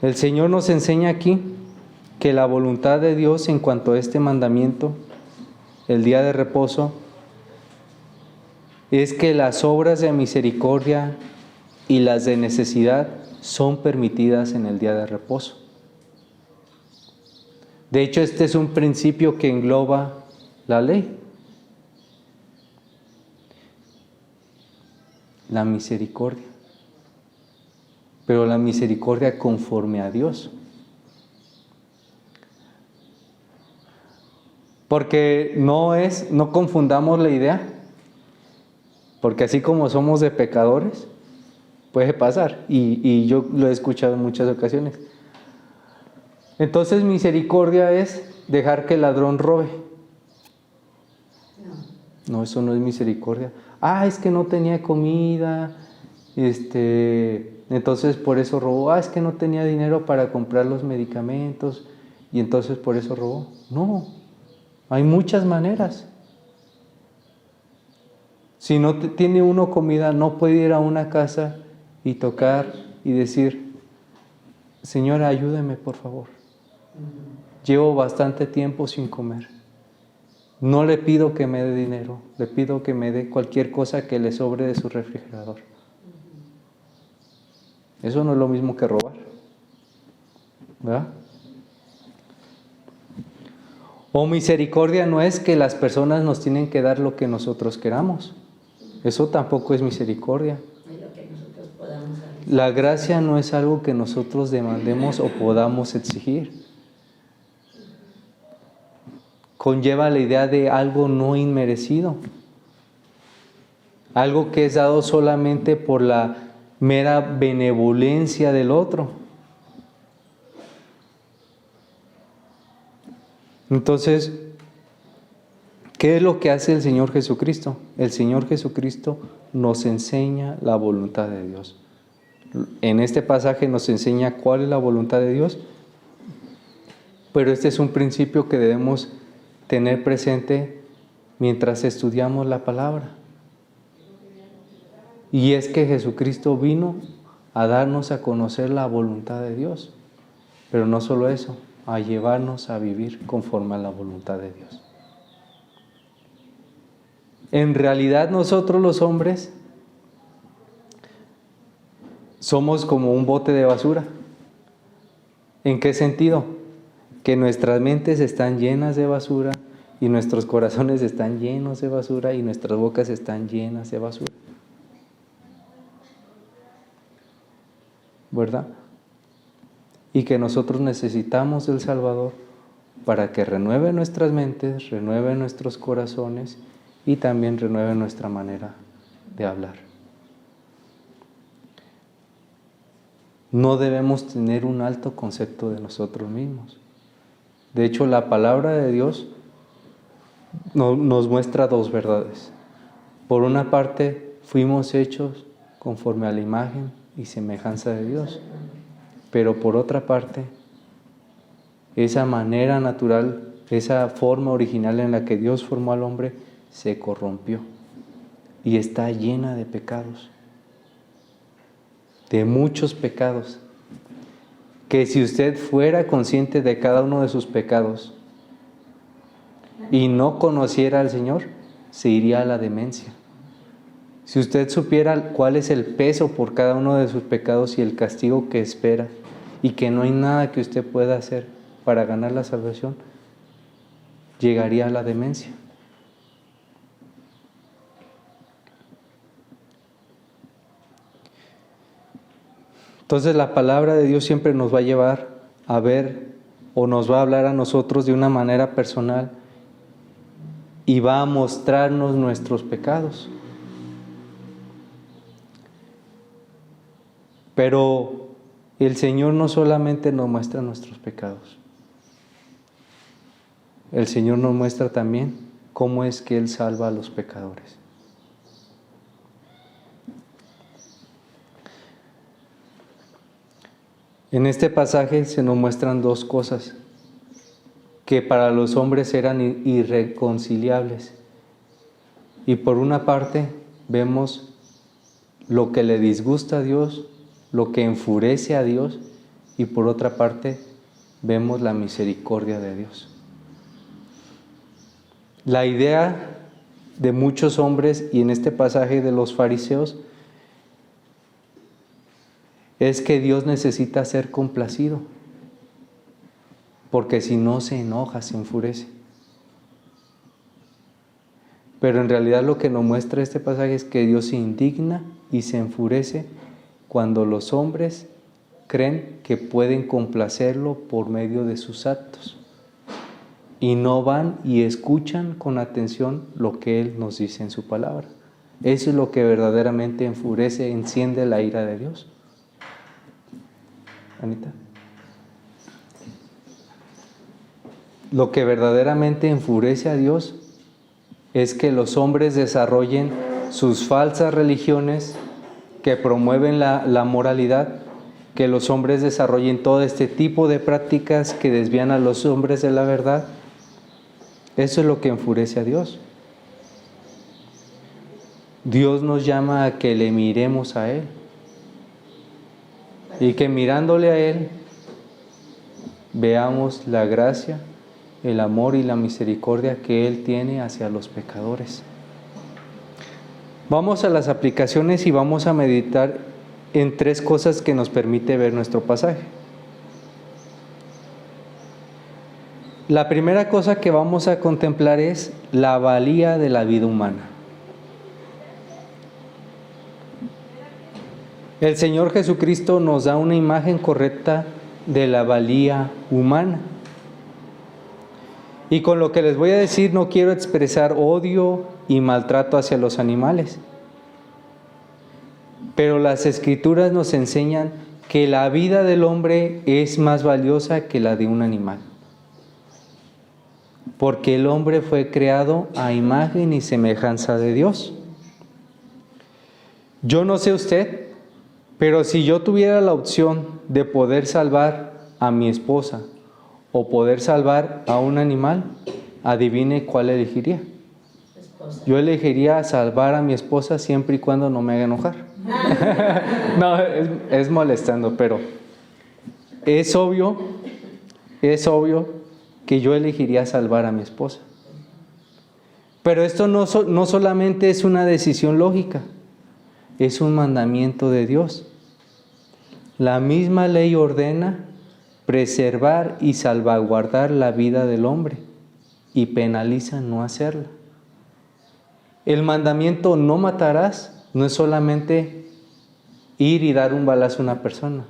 El Señor nos enseña aquí que la voluntad de Dios en cuanto a este mandamiento, el día de reposo, es que las obras de misericordia y las de necesidad son permitidas en el día de reposo. De hecho, este es un principio que engloba la ley. La misericordia. Pero la misericordia conforme a Dios. Porque no confundamos la idea. Porque así como somos de pecadores, puede pasar. Y yo lo he escuchado en muchas ocasiones. Entonces misericordia es dejar que el ladrón robe. No, eso no es misericordia. Es que no tenía comida, entonces por eso robó. Es que no tenía dinero para comprar los medicamentos y entonces por eso robó. No, hay muchas maneras. Si no tiene uno comida, no puede ir a una casa y tocar y decir: Señora, ayúdeme por favor. Llevo bastante tiempo sin comer. No le pido que me dé dinero, le pido que me dé cualquier cosa que le sobre de su refrigerador. Eso no es lo mismo que robar, ¿verdad? O misericordia no es que las personas nos tienen que dar lo que nosotros queramos. Eso tampoco es misericordia. Es lo que nosotros podamos hacer. La gracia no es algo que nosotros demandemos o podamos exigir. Conlleva la idea de algo no inmerecido. Algo que es dado solamente por la mera benevolencia del otro. Entonces, ¿qué es lo que hace el Señor Jesucristo? El Señor Jesucristo nos enseña la voluntad de Dios. En este pasaje nos enseña cuál es la voluntad de Dios, pero este es un principio que debemos tener presente mientras estudiamos la palabra. Y es que Jesucristo vino a darnos a conocer la voluntad de Dios, pero no solo eso, a llevarnos a vivir conforme a la voluntad de Dios. En realidad nosotros los hombres somos como un bote de basura. ¿En qué sentido? Que nuestras mentes están llenas de basura y nuestros corazones están llenos de basura y nuestras bocas están llenas de basura. ¿Verdad? Y que nosotros necesitamos del Salvador para que renueve nuestras mentes, renueve nuestros corazones y también renueve nuestra manera de hablar. no debemos tener un alto concepto de nosotros mismos. De hecho, la palabra de Dios nos muestra dos verdades. Por una parte, fuimos hechos conforme a la imagen y semejanza de Dios. Pero por otra parte, esa manera natural, esa forma original en la que Dios formó al hombre, se corrompió y está llena de pecados, de muchos pecados, que si usted fuera consciente de cada uno de sus pecados y no conociera al Señor, se iría a la demencia. Si usted supiera cuál es el peso por cada uno de sus pecados y el castigo que espera, y que no hay nada que usted pueda hacer para ganar la salvación, llegaría a la demencia. Entonces la palabra de Dios siempre nos va a llevar a ver o nos va a hablar a nosotros de una manera personal y va a mostrarnos nuestros pecados. Pero el Señor no solamente nos muestra nuestros pecados. El Señor nos muestra también cómo es que Él salva a los pecadores. En este pasaje se nos muestran dos cosas que para los hombres eran irreconciliables. Y por una parte vemos lo que le disgusta a Dios, lo que enfurece a Dios, y por otra parte vemos la misericordia de Dios. La idea de muchos hombres, y en este pasaje de los fariseos, es que Dios necesita ser complacido, porque si no se enoja, se enfurece. Pero en realidad lo que nos muestra este pasaje es que Dios se indigna y se enfurece cuando los hombres creen que pueden complacerlo por medio de sus actos y no van y escuchan con atención lo que Él nos dice en su palabra. Eso es lo que verdaderamente enfurece, enciende la ira de Dios. Anita. Lo que verdaderamente enfurece a Dios es que los hombres desarrollen sus falsas religiones que promueven la moralidad, que los hombres desarrollen todo este tipo de prácticas que desvían a los hombres de la verdad. Eso es lo que enfurece a Dios. Dios nos llama a que le miremos a Él y que mirándole a Él veamos la gracia, el amor y la misericordia que Él tiene hacia los pecadores. Vamos a las aplicaciones y vamos a meditar en tres cosas que nos permite ver nuestro pasaje. La primera cosa que vamos a contemplar es la valía de la vida humana. El Señor Jesucristo nos da una imagen correcta de la valía humana. Y con lo que les voy a decir no quiero expresar odio y maltrato hacia los animales. Pero las Escrituras nos enseñan que la vida del hombre es más valiosa que la de un animal. Porque el hombre fue creado a imagen y semejanza de Dios. Yo no sé usted, pero si yo tuviera la opción de poder salvar a mi esposa o poder salvar a un animal, adivine cuál elegiría. Yo elegiría salvar a mi esposa siempre y cuando no me haga enojar. No, es molestando, pero es obvio que yo elegiría salvar a mi esposa. Pero esto no solamente es una decisión lógica, es un mandamiento de Dios. La misma ley ordena preservar y salvaguardar la vida del hombre y penaliza no hacerla. El mandamiento no matarás no es solamente ir y dar un balazo a una persona.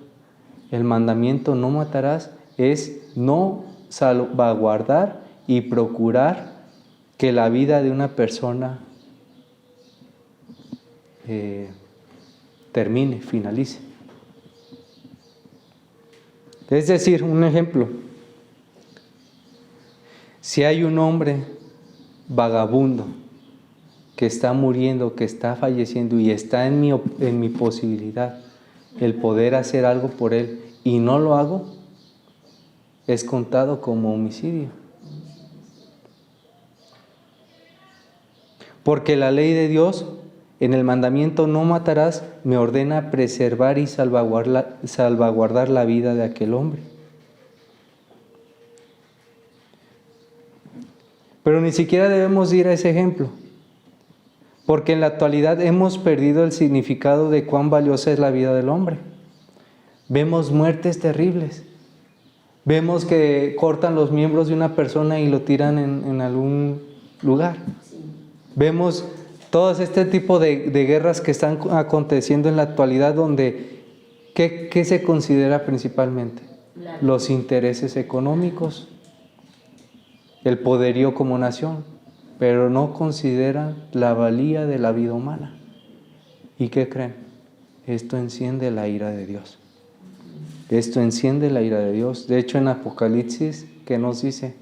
El mandamiento no matarás es no salvaguardar y procurar que la vida de una persona termine, finalice. Es decir, un ejemplo. Si hay un hombre vagabundo que está muriendo, que está falleciendo y está en mi posibilidad el poder hacer algo por él y no lo hago, es contado como homicidio. Porque la ley de Dios en el mandamiento no matarás me ordena preservar y salvaguardar la vida de aquel hombre. Pero ni siquiera debemos ir a ese ejemplo, porque en la actualidad hemos perdido el significado de cuán valiosa es la vida del hombre. Vemos muertes terribles, vemos que cortan los miembros de una persona y lo tiran en algún lugar. Vemos todo este tipo de guerras que están aconteciendo en la actualidad donde, ¿qué se considera principalmente? Los intereses económicos, el poderío como nación, pero no consideran la valía de la vida humana. ¿Y qué creen? Esto enciende la ira de Dios. Esto enciende la ira de Dios. De hecho, en Apocalipsis, ¿qué nos dice?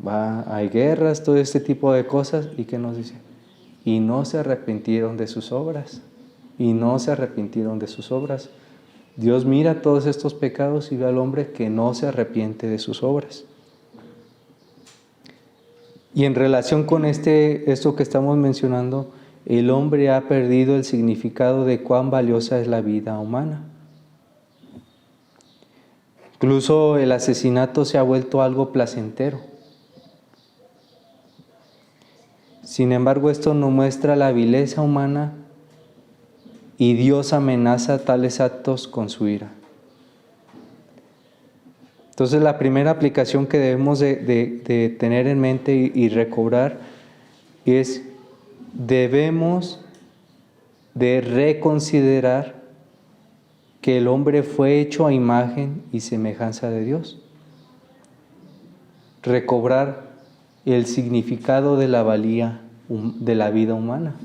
Hay guerras, todo este tipo de cosas. ¿Y qué nos dice? Y no se arrepintieron de sus obras. Y no se arrepintieron de sus obras. Dios mira todos estos pecados y ve al hombre que no se arrepiente de sus obras. Y en relación con esto que estamos mencionando, el hombre ha perdido el significado de cuán valiosa es la vida humana. Incluso el asesinato se ha vuelto algo placentero. Sin embargo, esto no muestra la vileza humana y Dios amenaza tales actos con su ira. Entonces, la primera aplicación que debemos de tener en mente y recobrar es: debemos de reconsiderar que el hombre fue hecho a imagen y semejanza de Dios. Recobrar el significado de la valía de la vida humana.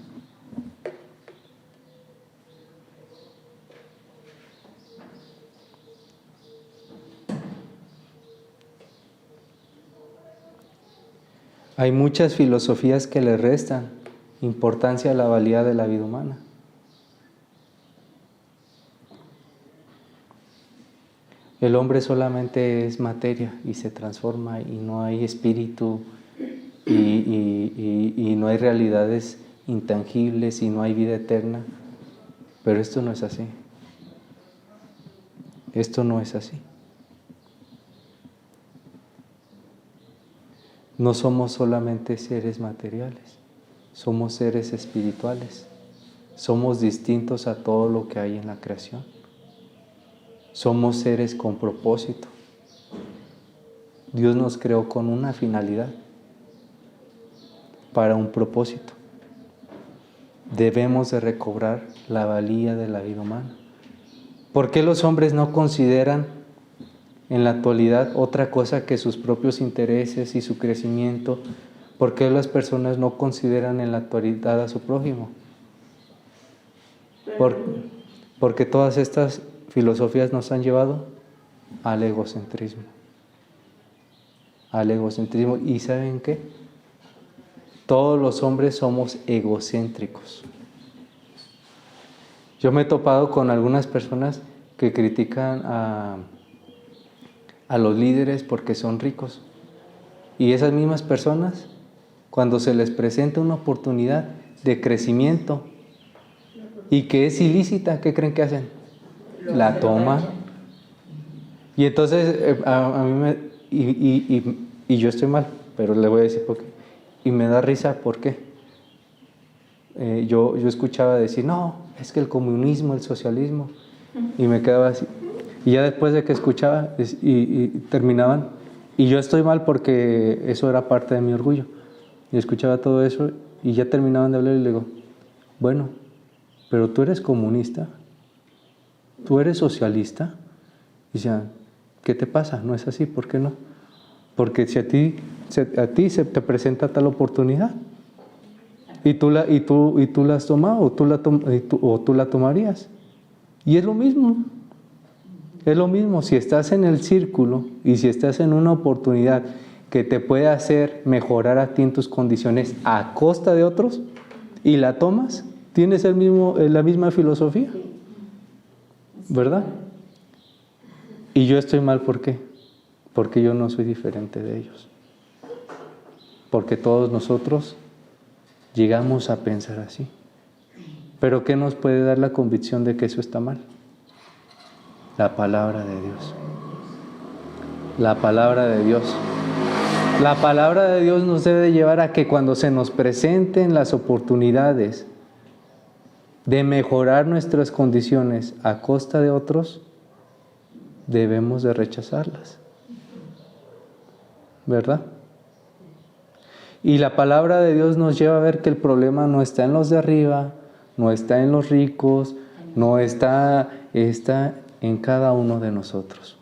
Hay muchas filosofías que le restan importancia a la valía de la vida humana. El hombre solamente es materia y se transforma y no hay espíritu y no hay realidades intangibles y no hay vida eterna. Pero esto no es así. Esto no es así. No somos solamente seres materiales, somos seres espirituales. Somos distintos a todo lo que hay en la creación. Somos seres con propósito. Dios nos creó con una finalidad, para un propósito. Debemos de recobrar la valía de la vida humana. ¿Por qué los hombres no consideran en la actualidad otra cosa que sus propios intereses y su crecimiento? ¿Por qué las personas no consideran en la actualidad a su prójimo? Porque todas estas filosofías nos han llevado al egocentrismo. Al egocentrismo. ¿Y saben qué? Todos los hombres somos egocéntricos. Yo me he topado con algunas personas que critican a los líderes porque son ricos. Y esas mismas personas, cuando se les presenta una oportunidad de crecimiento y que es ilícita, ¿qué creen que hacen? La toman. Y entonces a mí y yo estoy mal, pero le voy a decir por qué. Y me da risa, ¿por qué? Yo escuchaba decir, no, es que el comunismo, el socialismo, y me quedaba así. Y ya después de que escuchaba y terminaban, y yo estoy mal porque eso era parte de mi orgullo. Y escuchaba todo eso y ya terminaban de hablar y le digo, bueno, pero tú eres comunista, tú eres socialista. Y decían, ¿qué te pasa? No es así, ¿por qué no? Porque si a ti se te presenta tal oportunidad y tú la has tomado o tú la tomarías. Y es lo mismo. es lo mismo. Si estás en el círculo y si estás en una oportunidad que te puede hacer mejorar a ti en tus condiciones a costa de otros y la tomas, tienes la misma filosofía, ¿verdad? Y yo estoy mal, ¿por qué? Porque yo no soy diferente de ellos. Porque todos nosotros llegamos a pensar así. Pero ¿qué nos puede dar la convicción de que eso está mal? La palabra de Dios. La palabra de Dios. La palabra de Dios nos debe llevar a que cuando se nos presenten las oportunidades de mejorar nuestras condiciones a costa de otros, debemos de rechazarlas. ¿Verdad? Y la palabra de Dios nos lleva a ver que el problema no está en los de arriba, no está en los ricos, no está en cada uno de nosotros.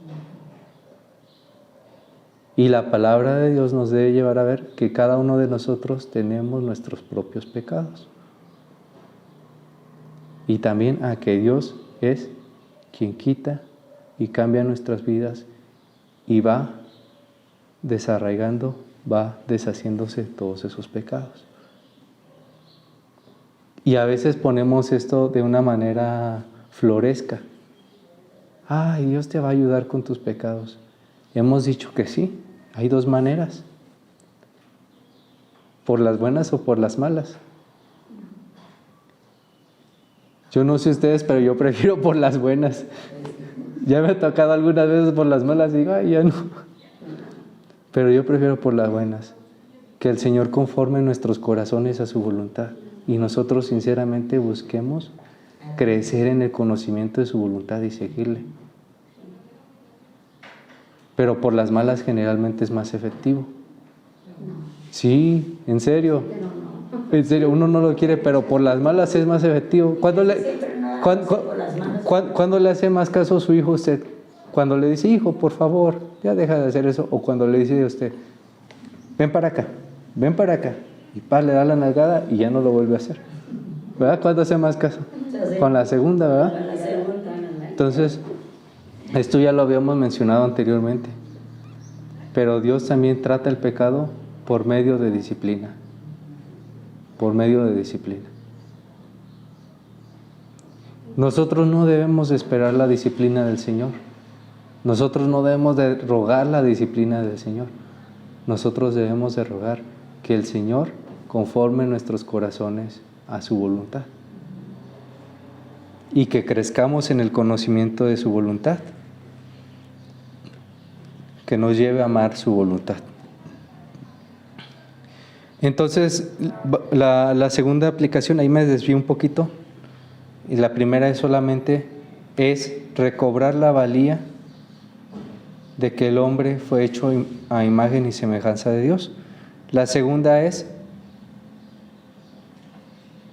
Y la palabra de Dios nos debe llevar a ver que cada uno de nosotros tenemos nuestros propios pecados. Y también a que Dios es quien quita y cambia nuestras vidas y va desarraigando, va deshaciéndose todos esos pecados. Y a veces ponemos esto de una manera floresca. Ay, Dios te va a ayudar con tus pecados. Hemos dicho que sí, hay dos maneras. Por las buenas o por las malas. Yo no sé ustedes, pero yo prefiero por las buenas. Ya me ha tocado algunas veces por las malas y digo, ay, ya no. Pero yo prefiero por las buenas. Que el Señor conforme nuestros corazones a su voluntad. Y nosotros sinceramente busquemos crecer en el conocimiento de su voluntad y seguirle. Pero por las malas generalmente es más efectivo. Sí, en serio. En serio, uno no lo quiere, pero por las malas es más efectivo. ¿Cuándo le hace más caso a su hijo usted? Cuando le dice, hijo, por favor, ya deja de hacer eso. O cuando le dice a usted, ven para acá. Y le da la nalgada y ya no lo vuelve a hacer. ¿Verdad? ¿Cuándo hace más caso? Con la segunda, ¿verdad? Con la segunda. Entonces, esto ya lo habíamos mencionado anteriormente. Pero Dios también trata el pecado por medio de disciplina. Por medio de disciplina. Nosotros no debemos de esperar la disciplina del Señor. Nosotros no debemos de rogar la disciplina del Señor. Nosotros debemos de rogar que el Señor conforme nuestros corazones a su voluntad. Y que crezcamos en el conocimiento de su voluntad. Que nos lleve a amar su voluntad. Entonces, la segunda aplicación, ahí me desvío un poquito. Y la primera es solamente recobrar la valía de que el hombre fue hecho a imagen y semejanza de Dios. La segunda es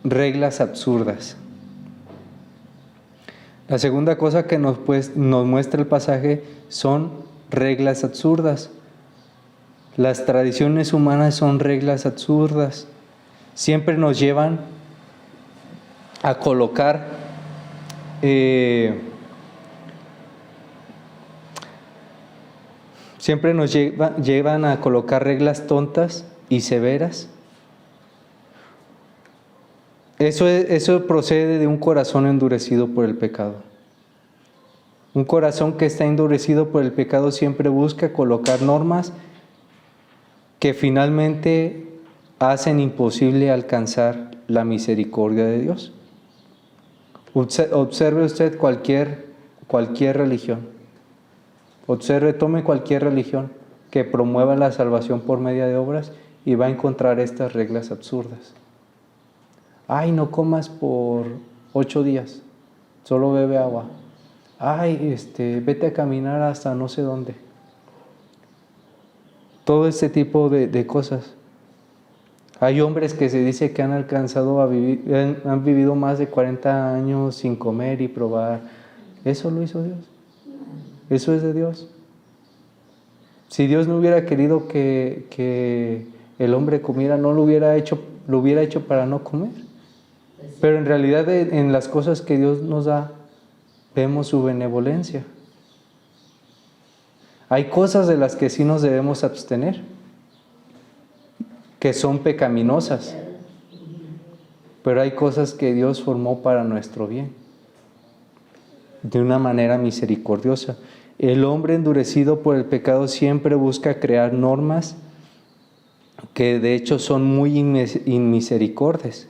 reglas absurdas. La segunda cosa que nos muestra el pasaje son reglas absurdas. Las tradiciones humanas son reglas absurdas. Siempre nos llevan a colocar llevan a colocar reglas tontas y severas. Eso procede de un corazón endurecido por el pecado. Un corazón que está endurecido por el pecado siempre busca colocar normas que finalmente hacen imposible alcanzar la misericordia de Dios. Observe usted cualquier religión. Tome cualquier religión que promueva la salvación por medio de obras y va a encontrar estas reglas absurdas. Ay, no comas por 8 días, solo bebe agua. Ay, vete a caminar hasta no sé dónde. Todo este tipo de cosas. Hay hombres que se dice que han alcanzado a vivir, han vivido más de 40 años sin comer y probar. ¿Eso lo hizo Dios? Eso es de Dios. Si Dios no hubiera querido que el hombre comiera, no lo hubiera hecho para no comer. Pero en realidad en las cosas que Dios nos da, vemos su benevolencia. Hay cosas de las que sí nos debemos abstener, que son pecaminosas, pero hay cosas que Dios formó para nuestro bien, de una manera misericordiosa. El hombre endurecido por el pecado siempre busca crear normas que de hecho son muy inmisericordias.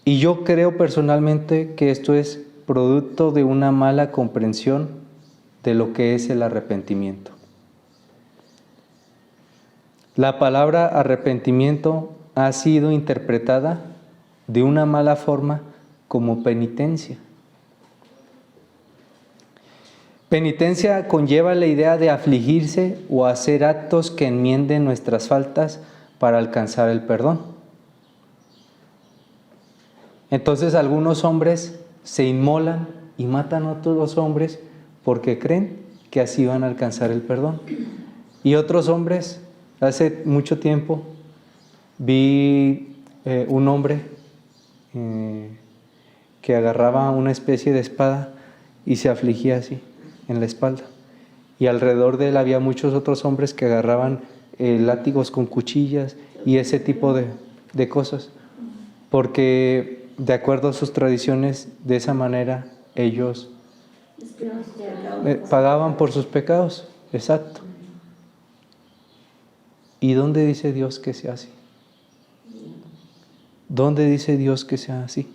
Y yo creo personalmente que esto es producto de una mala comprensión de lo que es el arrepentimiento. La palabra arrepentimiento ha sido interpretada de una mala forma como penitencia. Penitencia conlleva la idea de afligirse o hacer actos que enmienden nuestras faltas para alcanzar el perdón. Entonces algunos hombres se inmolan y matan a otros hombres porque creen que así van a alcanzar el perdón. Y otros hombres, hace mucho tiempo vi un hombre que agarraba una especie de espada y se afligía así en la espalda. Y alrededor de él había muchos otros hombres que agarraban látigos con cuchillas y ese tipo de cosas. Porque de acuerdo a sus tradiciones, de esa manera ellos pagaban por sus pecados. Exacto. ¿Y dónde dice Dios que sea así? ¿Dónde dice Dios que sea así?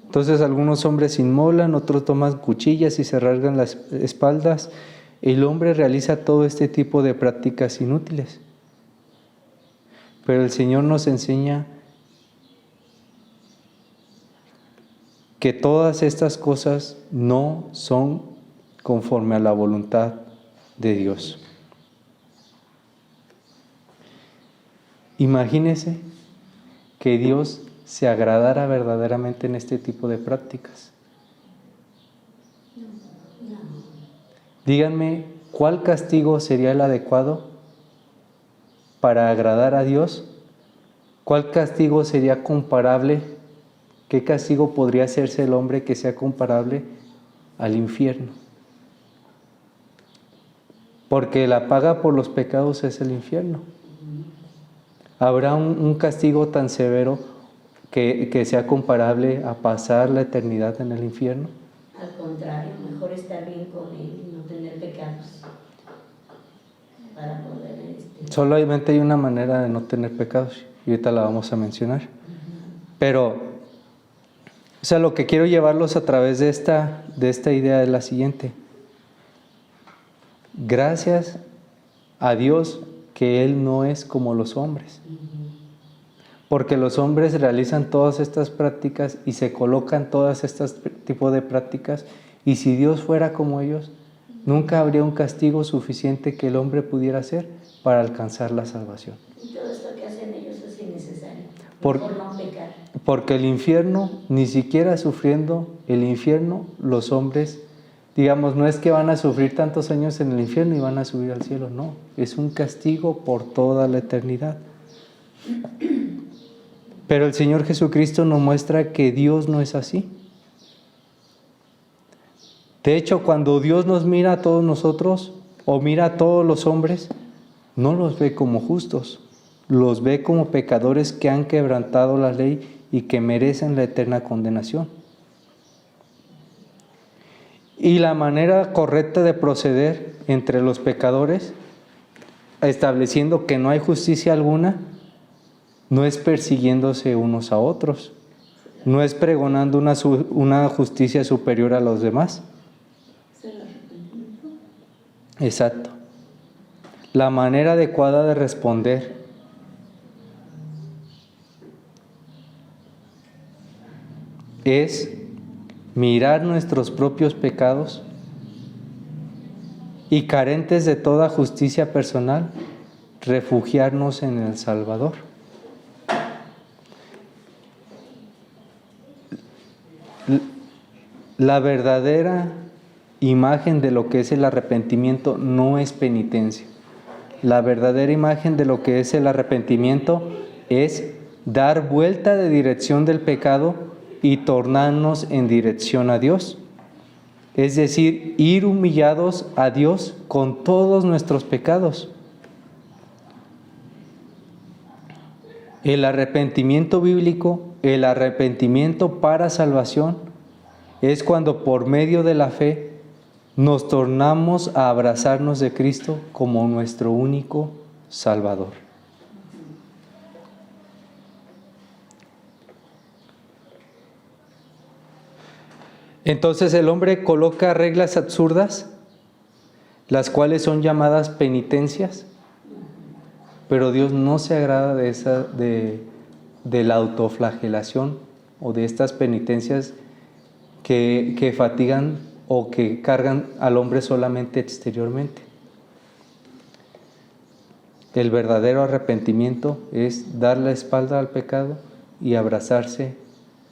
Entonces algunos hombres se inmolan, otros toman cuchillas y se rasgan las espaldas. El hombre realiza todo este tipo de prácticas inútiles. Pero el Señor nos enseña que todas estas cosas no son conforme a la voluntad de Dios. Imagínese que Dios se agradara verdaderamente en este tipo de prácticas. Díganme, ¿cuál castigo sería el adecuado para agradar a Dios? ¿Cuál castigo sería comparable? ¿Qué castigo podría hacerse el hombre que sea comparable al infierno? Porque la paga por los pecados es el infierno. ¿Habrá un castigo tan severo que sea comparable a pasar la eternidad en el infierno? Al contrario, mejor estar bien con Él y no tener pecados para poder... Solamente hay una manera de no tener pecados y ahorita la vamos a mencionar. Pero, o sea, lo que quiero llevarlos a través de esta idea es la siguiente. Gracias a Dios que Él no es como los hombres. Porque los hombres realizan todas estas prácticas y se colocan todas estas tipos de prácticas, y si Dios fuera como ellos, nunca habría un castigo suficiente que el hombre pudiera hacer para alcanzar la salvación. Y todo esto que hacen ellos es innecesario. Por no pecar. Porque el infierno, ni siquiera sufriendo el infierno, los hombres, digamos, no es que van a sufrir tantos años en el infierno y van a subir al cielo, no, es un castigo por toda la eternidad. Pero el Señor Jesucristo nos muestra que Dios no es así. De hecho, cuando Dios nos mira a todos nosotros, o mira a todos los hombres, no los ve como justos, los ve como pecadores que han quebrantado la ley y que merecen la eterna condenación. Y la manera correcta de proceder entre los pecadores, estableciendo que no hay justicia alguna, no es persiguiéndose unos a otros, no es pregonando una justicia superior a los demás. Exacto. La manera adecuada de responder es mirar nuestros propios pecados y, carentes de toda justicia personal, refugiarnos en el Salvador. La verdadera imagen de lo que es el arrepentimiento no es penitencia. La verdadera imagen de lo que es el arrepentimiento es dar vuelta de dirección del pecado y tornarnos en dirección a Dios. es decir, ir humillados a Dios con todos nuestros pecados. El arrepentimiento bíblico, el arrepentimiento para salvación, es cuando por medio de la fe nos tornamos a abrazarnos de Cristo como nuestro único Salvador. Entonces el hombre coloca reglas absurdas, las cuales son llamadas penitencias, pero Dios no se agrada de la autoflagelación o de estas penitencias que fatigan o que cargan al hombre solamente exteriormente. El verdadero arrepentimiento es dar la espalda al pecado y abrazarse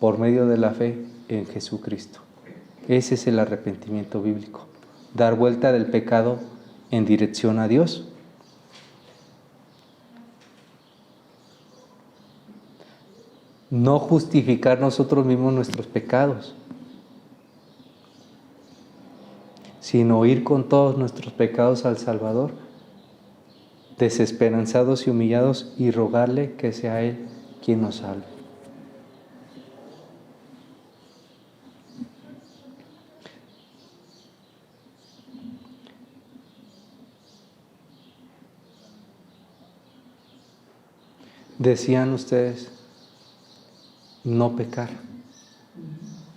por medio de la fe en Jesucristo. Ese es el arrepentimiento bíblico, dar vuelta del pecado en dirección a Dios. No justificar nosotros mismos nuestros pecados, sino ir con todos nuestros pecados al Salvador, desesperanzados y humillados, y rogarle que sea Él quien nos salve. Decían ustedes, no pecar.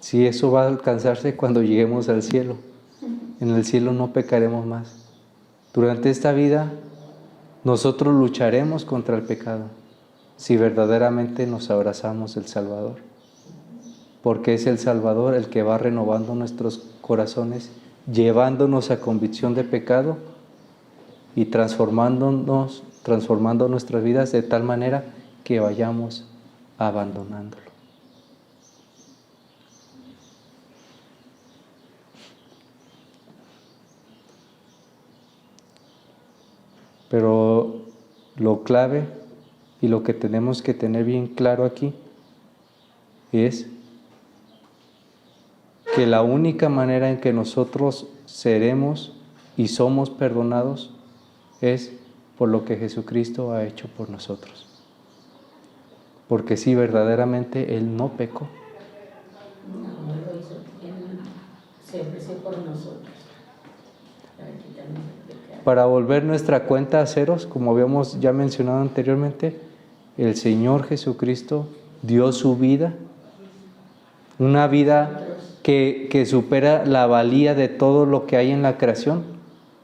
Si eso va a alcanzarse cuando lleguemos al cielo. En el cielo no pecaremos más. Durante esta vida nosotros lucharemos contra el pecado si verdaderamente nos abrazamos del Salvador. Porque es el Salvador el que va renovando nuestros corazones, llevándonos a convicción de pecado y transformando nuestras vidas de tal manera que vayamos abandonándolo. Pero lo clave y lo que tenemos que tener bien claro aquí es que la única manera en que nosotros seremos y somos perdonados es por lo que Jesucristo ha hecho por nosotros. Porque si verdaderamente Él no pecó. No lo hizo, Él se ofreció por nosotros para quitarnos el pecado. Para volver nuestra cuenta a ceros, como habíamos ya mencionado anteriormente, el Señor Jesucristo dio su vida, una vida que supera la valía de todo lo que hay en la creación,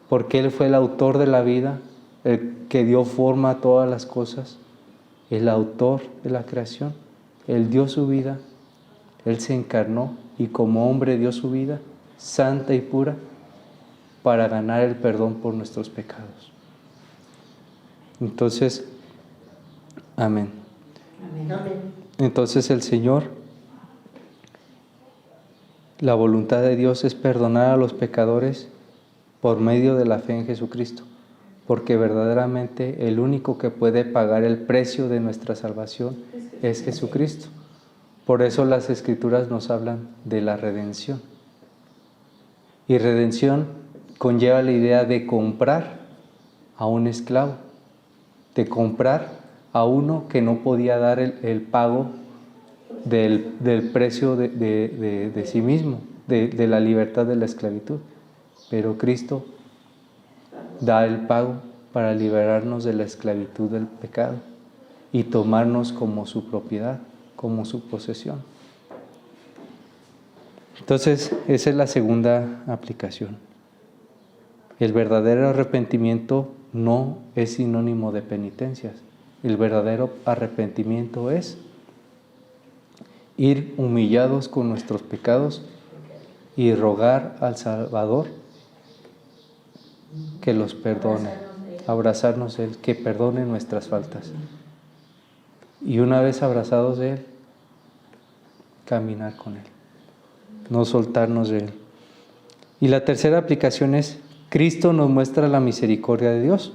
porque Él fue el autor de la vida, el que dio forma a todas las cosas, el autor de la creación. Él dio su vida, Él se encarnó y como hombre dio su vida, santa y pura, para ganar el perdón por nuestros pecados. Entonces, amén. Amén. Entonces el Señor, la voluntad de Dios es perdonar a los pecadores por medio de la fe en Jesucristo, porque verdaderamente el único que puede pagar el precio de nuestra salvación es Jesucristo. Por eso las Escrituras nos hablan de la redención. Y redención conlleva la idea de comprar a un esclavo, de comprar a uno que no podía dar el pago del precio de sí mismo, de la libertad de la esclavitud. Pero Cristo da el pago para liberarnos de la esclavitud del pecado y tomarnos como su propiedad, como su posesión. Entonces, esa es la segunda aplicación. El verdadero arrepentimiento no es sinónimo de penitencias. El verdadero arrepentimiento es ir humillados con nuestros pecados y rogar al Salvador que los perdone, abrazarnos de Él, que perdone nuestras faltas. Y una vez abrazados de Él, caminar con Él, no soltarnos de Él. Y la tercera aplicación es, Cristo nos muestra la misericordia de Dios.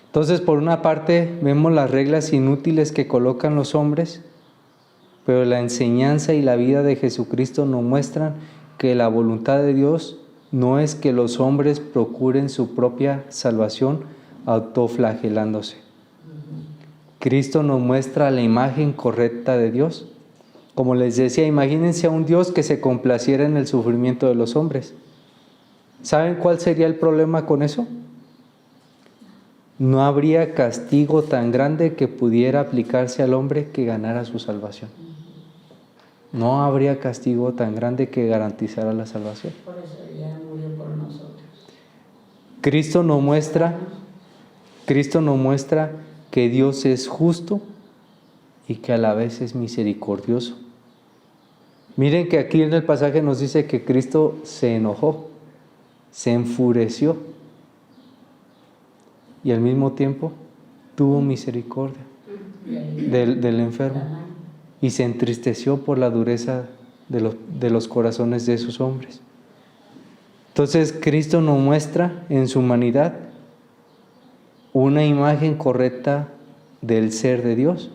Entonces, por una parte, vemos las reglas inútiles que colocan los hombres, pero la enseñanza y la vida de Jesucristo nos muestran que la voluntad de Dios no es que los hombres procuren su propia salvación autoflagelándose. Cristo nos muestra la imagen correcta de Dios. Como les decía, imagínense a un Dios que se complaciera en el sufrimiento de los hombres. ¿Saben cuál sería el problema con eso? No habría castigo tan grande que pudiera aplicarse al hombre que ganara su salvación. No habría castigo tan grande que garantizara la salvación. Por eso ya murió por nosotros. Cristo nos muestra que Dios es justo y que a la vez es misericordioso. Miren que aquí en el pasaje nos dice que Cristo se enojó, se enfureció y al mismo tiempo tuvo misericordia del enfermo y se entristeció por la dureza de los corazones de esos hombres. Entonces Cristo nos muestra en su humanidad una imagen correcta del ser de Dios.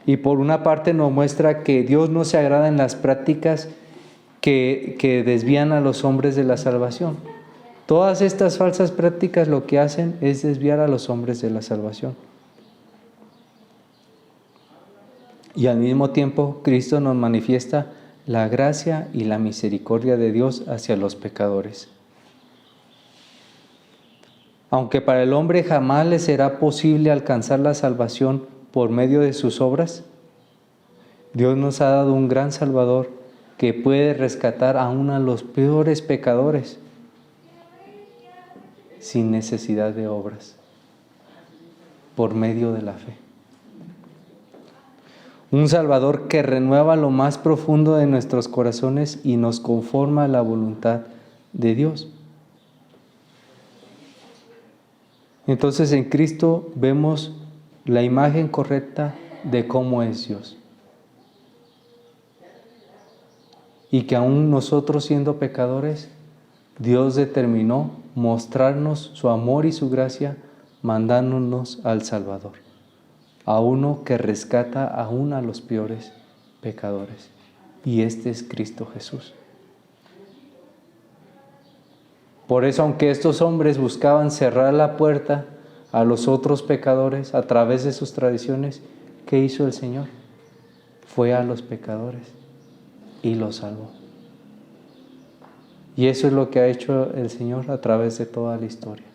Y por una parte nos muestra que Dios no se agrada en las prácticas que desvían a los hombres de la salvación. Todas estas falsas prácticas lo que hacen es desviar a los hombres de la salvación. Y al mismo tiempo Cristo nos manifiesta la gracia y la misericordia de Dios hacia los pecadores. Aunque para el hombre jamás le será posible alcanzar la salvación por medio de sus obras, Dios nos ha dado un gran Salvador que puede rescatar aún a los peores pecadores sin necesidad de obras, por medio de la fe. Un Salvador que renueva lo más profundo de nuestros corazones y nos conforma a la voluntad de Dios. Entonces en Cristo vemos la imagen correcta de cómo es Dios. Y que aún nosotros siendo pecadores, Dios determinó mostrarnos su amor y su gracia mandándonos al Salvador, a uno que rescata aún a los peores pecadores. Y este es Cristo Jesús. Por eso, aunque estos hombres buscaban cerrar la puerta a los otros pecadores a través de sus tradiciones, ¿qué hizo el Señor? Fue a los pecadores y los salvó. Y eso es lo que ha hecho el Señor a través de toda la historia.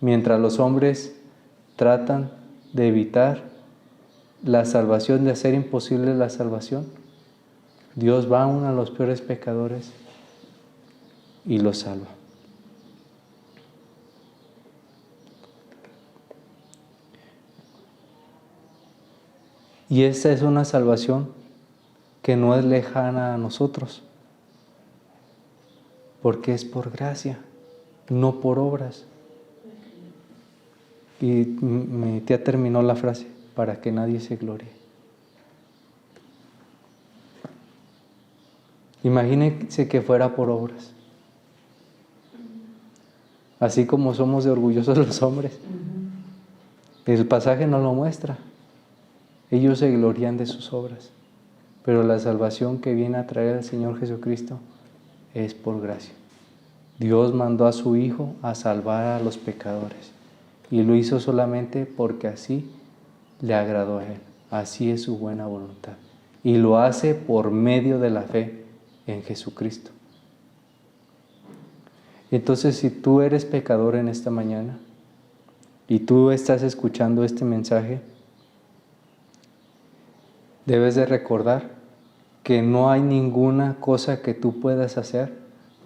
Mientras los hombres tratan de evitar la salvación, de hacer imposible la salvación, Dios va aún a los peores pecadores y los salva. Y esta es una salvación que no es lejana a nosotros, porque es por gracia, no por obras. Y mi tía terminó la frase, para que nadie se glorie. Imagínense que fuera por obras. Así como somos de orgullosos los hombres. El pasaje no lo muestra. Ellos se glorían de sus obras. Pero la salvación que viene a traer el Señor Jesucristo es por gracia. Dios mandó a su Hijo a salvar a los pecadores. Y lo hizo solamente porque así le agradó a Él. Así es su buena voluntad. Y lo hace por medio de la fe en Jesucristo. Entonces, si tú eres pecador en esta mañana y tú estás escuchando este mensaje, debes de recordar que no hay ninguna cosa que tú puedas hacer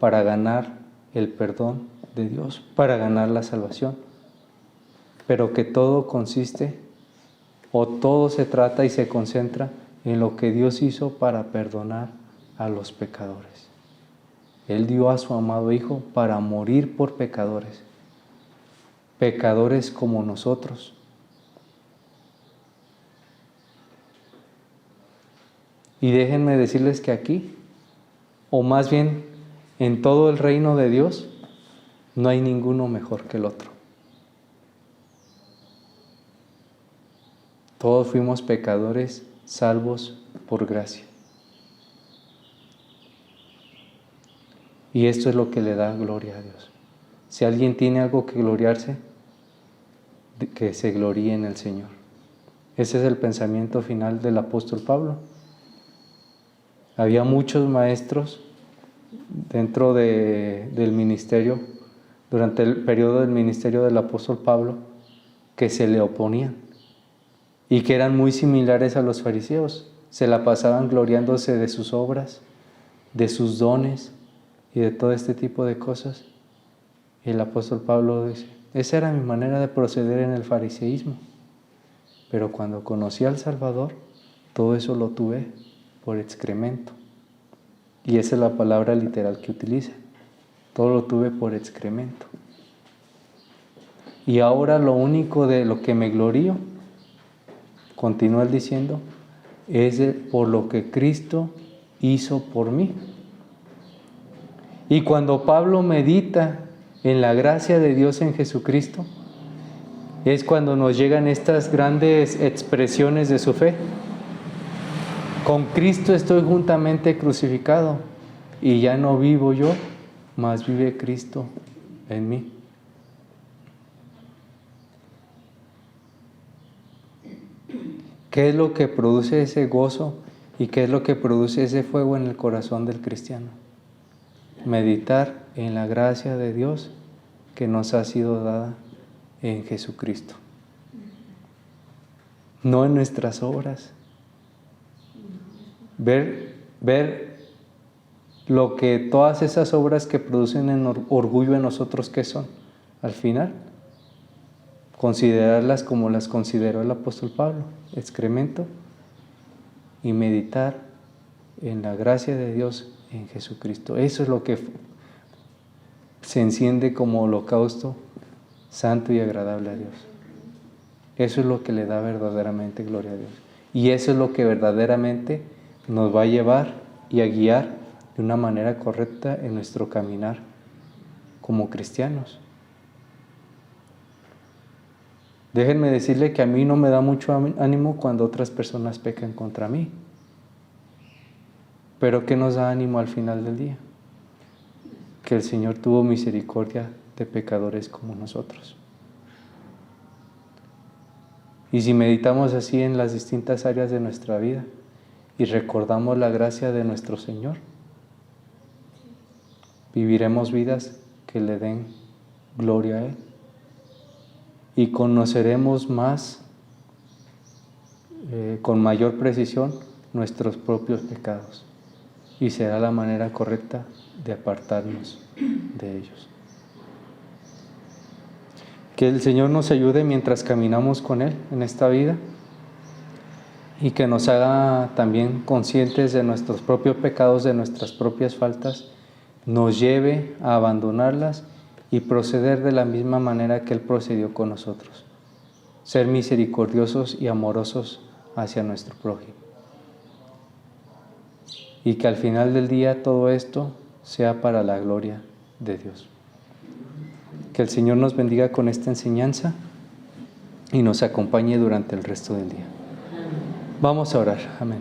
para ganar el perdón de Dios, para ganar la salvación, pero que todo consiste o todo se trata y se concentra en lo que Dios hizo para perdonar a los pecadores. Él dio a su amado Hijo para morir por pecadores, pecadores como nosotros. Y déjenme decirles que aquí, o más bien en todo el reino de Dios, no hay ninguno mejor que el otro. Todos fuimos pecadores salvos por gracia. Y esto es lo que le da gloria a Dios. Si alguien tiene algo que gloriarse, que se gloríe en el Señor. Ese es el pensamiento final del apóstol Pablo. Había muchos maestros dentro del ministerio, durante el periodo del ministerio del apóstol Pablo, que se le oponían y que eran muy similares a los fariseos. Se la pasaban gloriándose de sus obras, de sus dones y de todo este tipo de cosas. Y el apóstol Pablo dice, esa era mi manera de proceder en el fariseísmo. Pero cuando conocí al Salvador, todo eso lo tuve por excremento. Y esa es la palabra literal que utiliza. Todo lo tuve por excremento. Y ahora lo único de lo que me glorío, continúa él diciendo, es por lo que Cristo hizo por mí. Y cuando Pablo medita en la gracia de Dios en Jesucristo, es cuando nos llegan estas grandes expresiones de su fe. Con Cristo estoy juntamente crucificado, y ya no vivo yo, mas vive Cristo en mí. ¿Qué es lo que produce ese gozo y qué es lo que produce ese fuego en el corazón del cristiano? Meditar en la gracia de Dios que nos ha sido dada en Jesucristo. No en nuestras obras. Ver lo que todas esas obras que producen orgullo en nosotros, ¿qué son? Al final, considerarlas como las consideró el apóstol Pablo, excremento, y meditar en la gracia de Dios en Jesucristo. Eso es lo que se enciende como holocausto santo y agradable a Dios. Eso es lo que le da verdaderamente gloria a Dios. Y eso es lo que verdaderamente nos va a llevar y a guiar de una manera correcta en nuestro caminar como cristianos. Déjenme decirle que a mí no me da mucho ánimo cuando otras personas pecan contra mí. Pero ¿qué nos da ánimo al final del día? Que el Señor tuvo misericordia de pecadores como nosotros. Y si meditamos así en las distintas áreas de nuestra vida y recordamos la gracia de nuestro Señor, viviremos vidas que le den gloria a Él y conoceremos más, con mayor precisión, nuestros propios pecados, y será la manera correcta de apartarnos de ellos. Que el Señor nos ayude mientras caminamos con Él en esta vida y que nos haga también conscientes de nuestros propios pecados, de nuestras propias faltas, nos lleve a abandonarlas y proceder de la misma manera que Él procedió con nosotros. Ser misericordiosos y amorosos hacia nuestro prójimo. Y que al final del día todo esto sea para la gloria de Dios. Que el Señor nos bendiga con esta enseñanza y nos acompañe durante el resto del día. Vamos a orar. Amén.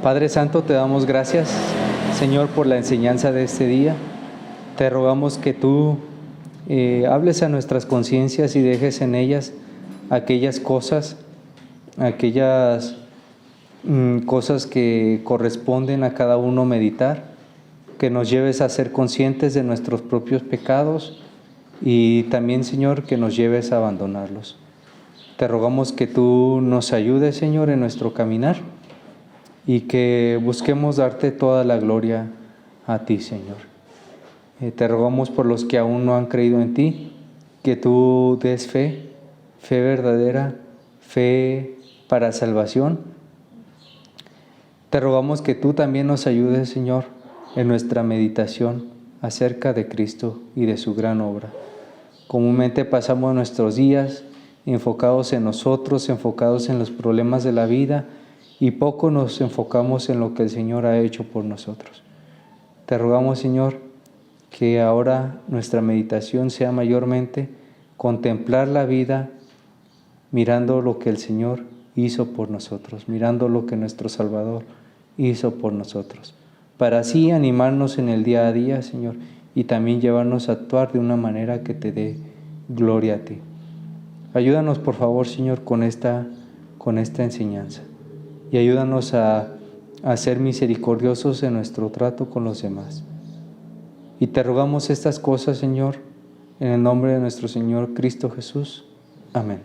Padre Santo, te damos gracias, Señor, por la enseñanza de este día. Te rogamos que tú hables a nuestras conciencias y dejes en ellas aquellas cosas que corresponden a cada uno meditar, que nos lleves a ser conscientes de nuestros propios pecados y también, Señor, que nos lleves a abandonarlos. Te rogamos que tú nos ayudes, Señor, en nuestro caminar y que busquemos darte toda la gloria a ti, Señor. Te rogamos por los que aún no han creído en ti, que tú des fe verdadera, fe para salvación. Te rogamos que tú también nos ayudes, Señor, en nuestra meditación acerca de Cristo y de su gran obra. Comúnmente pasamos nuestros días enfocados en nosotros, enfocados en los problemas de la vida, y poco nos enfocamos en lo que el Señor ha hecho por nosotros. Te rogamos, Señor, que ahora nuestra meditación sea mayormente contemplar la vida mirando lo que el Señor hizo por nosotros, mirando lo que nuestro Salvador hizo por nosotros. para así animarnos en el día a día, Señor, y también llevarnos a actuar de una manera que te dé gloria a ti. Ayúdanos, por favor, Señor, con esta enseñanza, y ayúdanos a ser misericordiosos en nuestro trato con los demás. Y te rogamos estas cosas, Señor, en el nombre de nuestro Señor Cristo Jesús. Amén.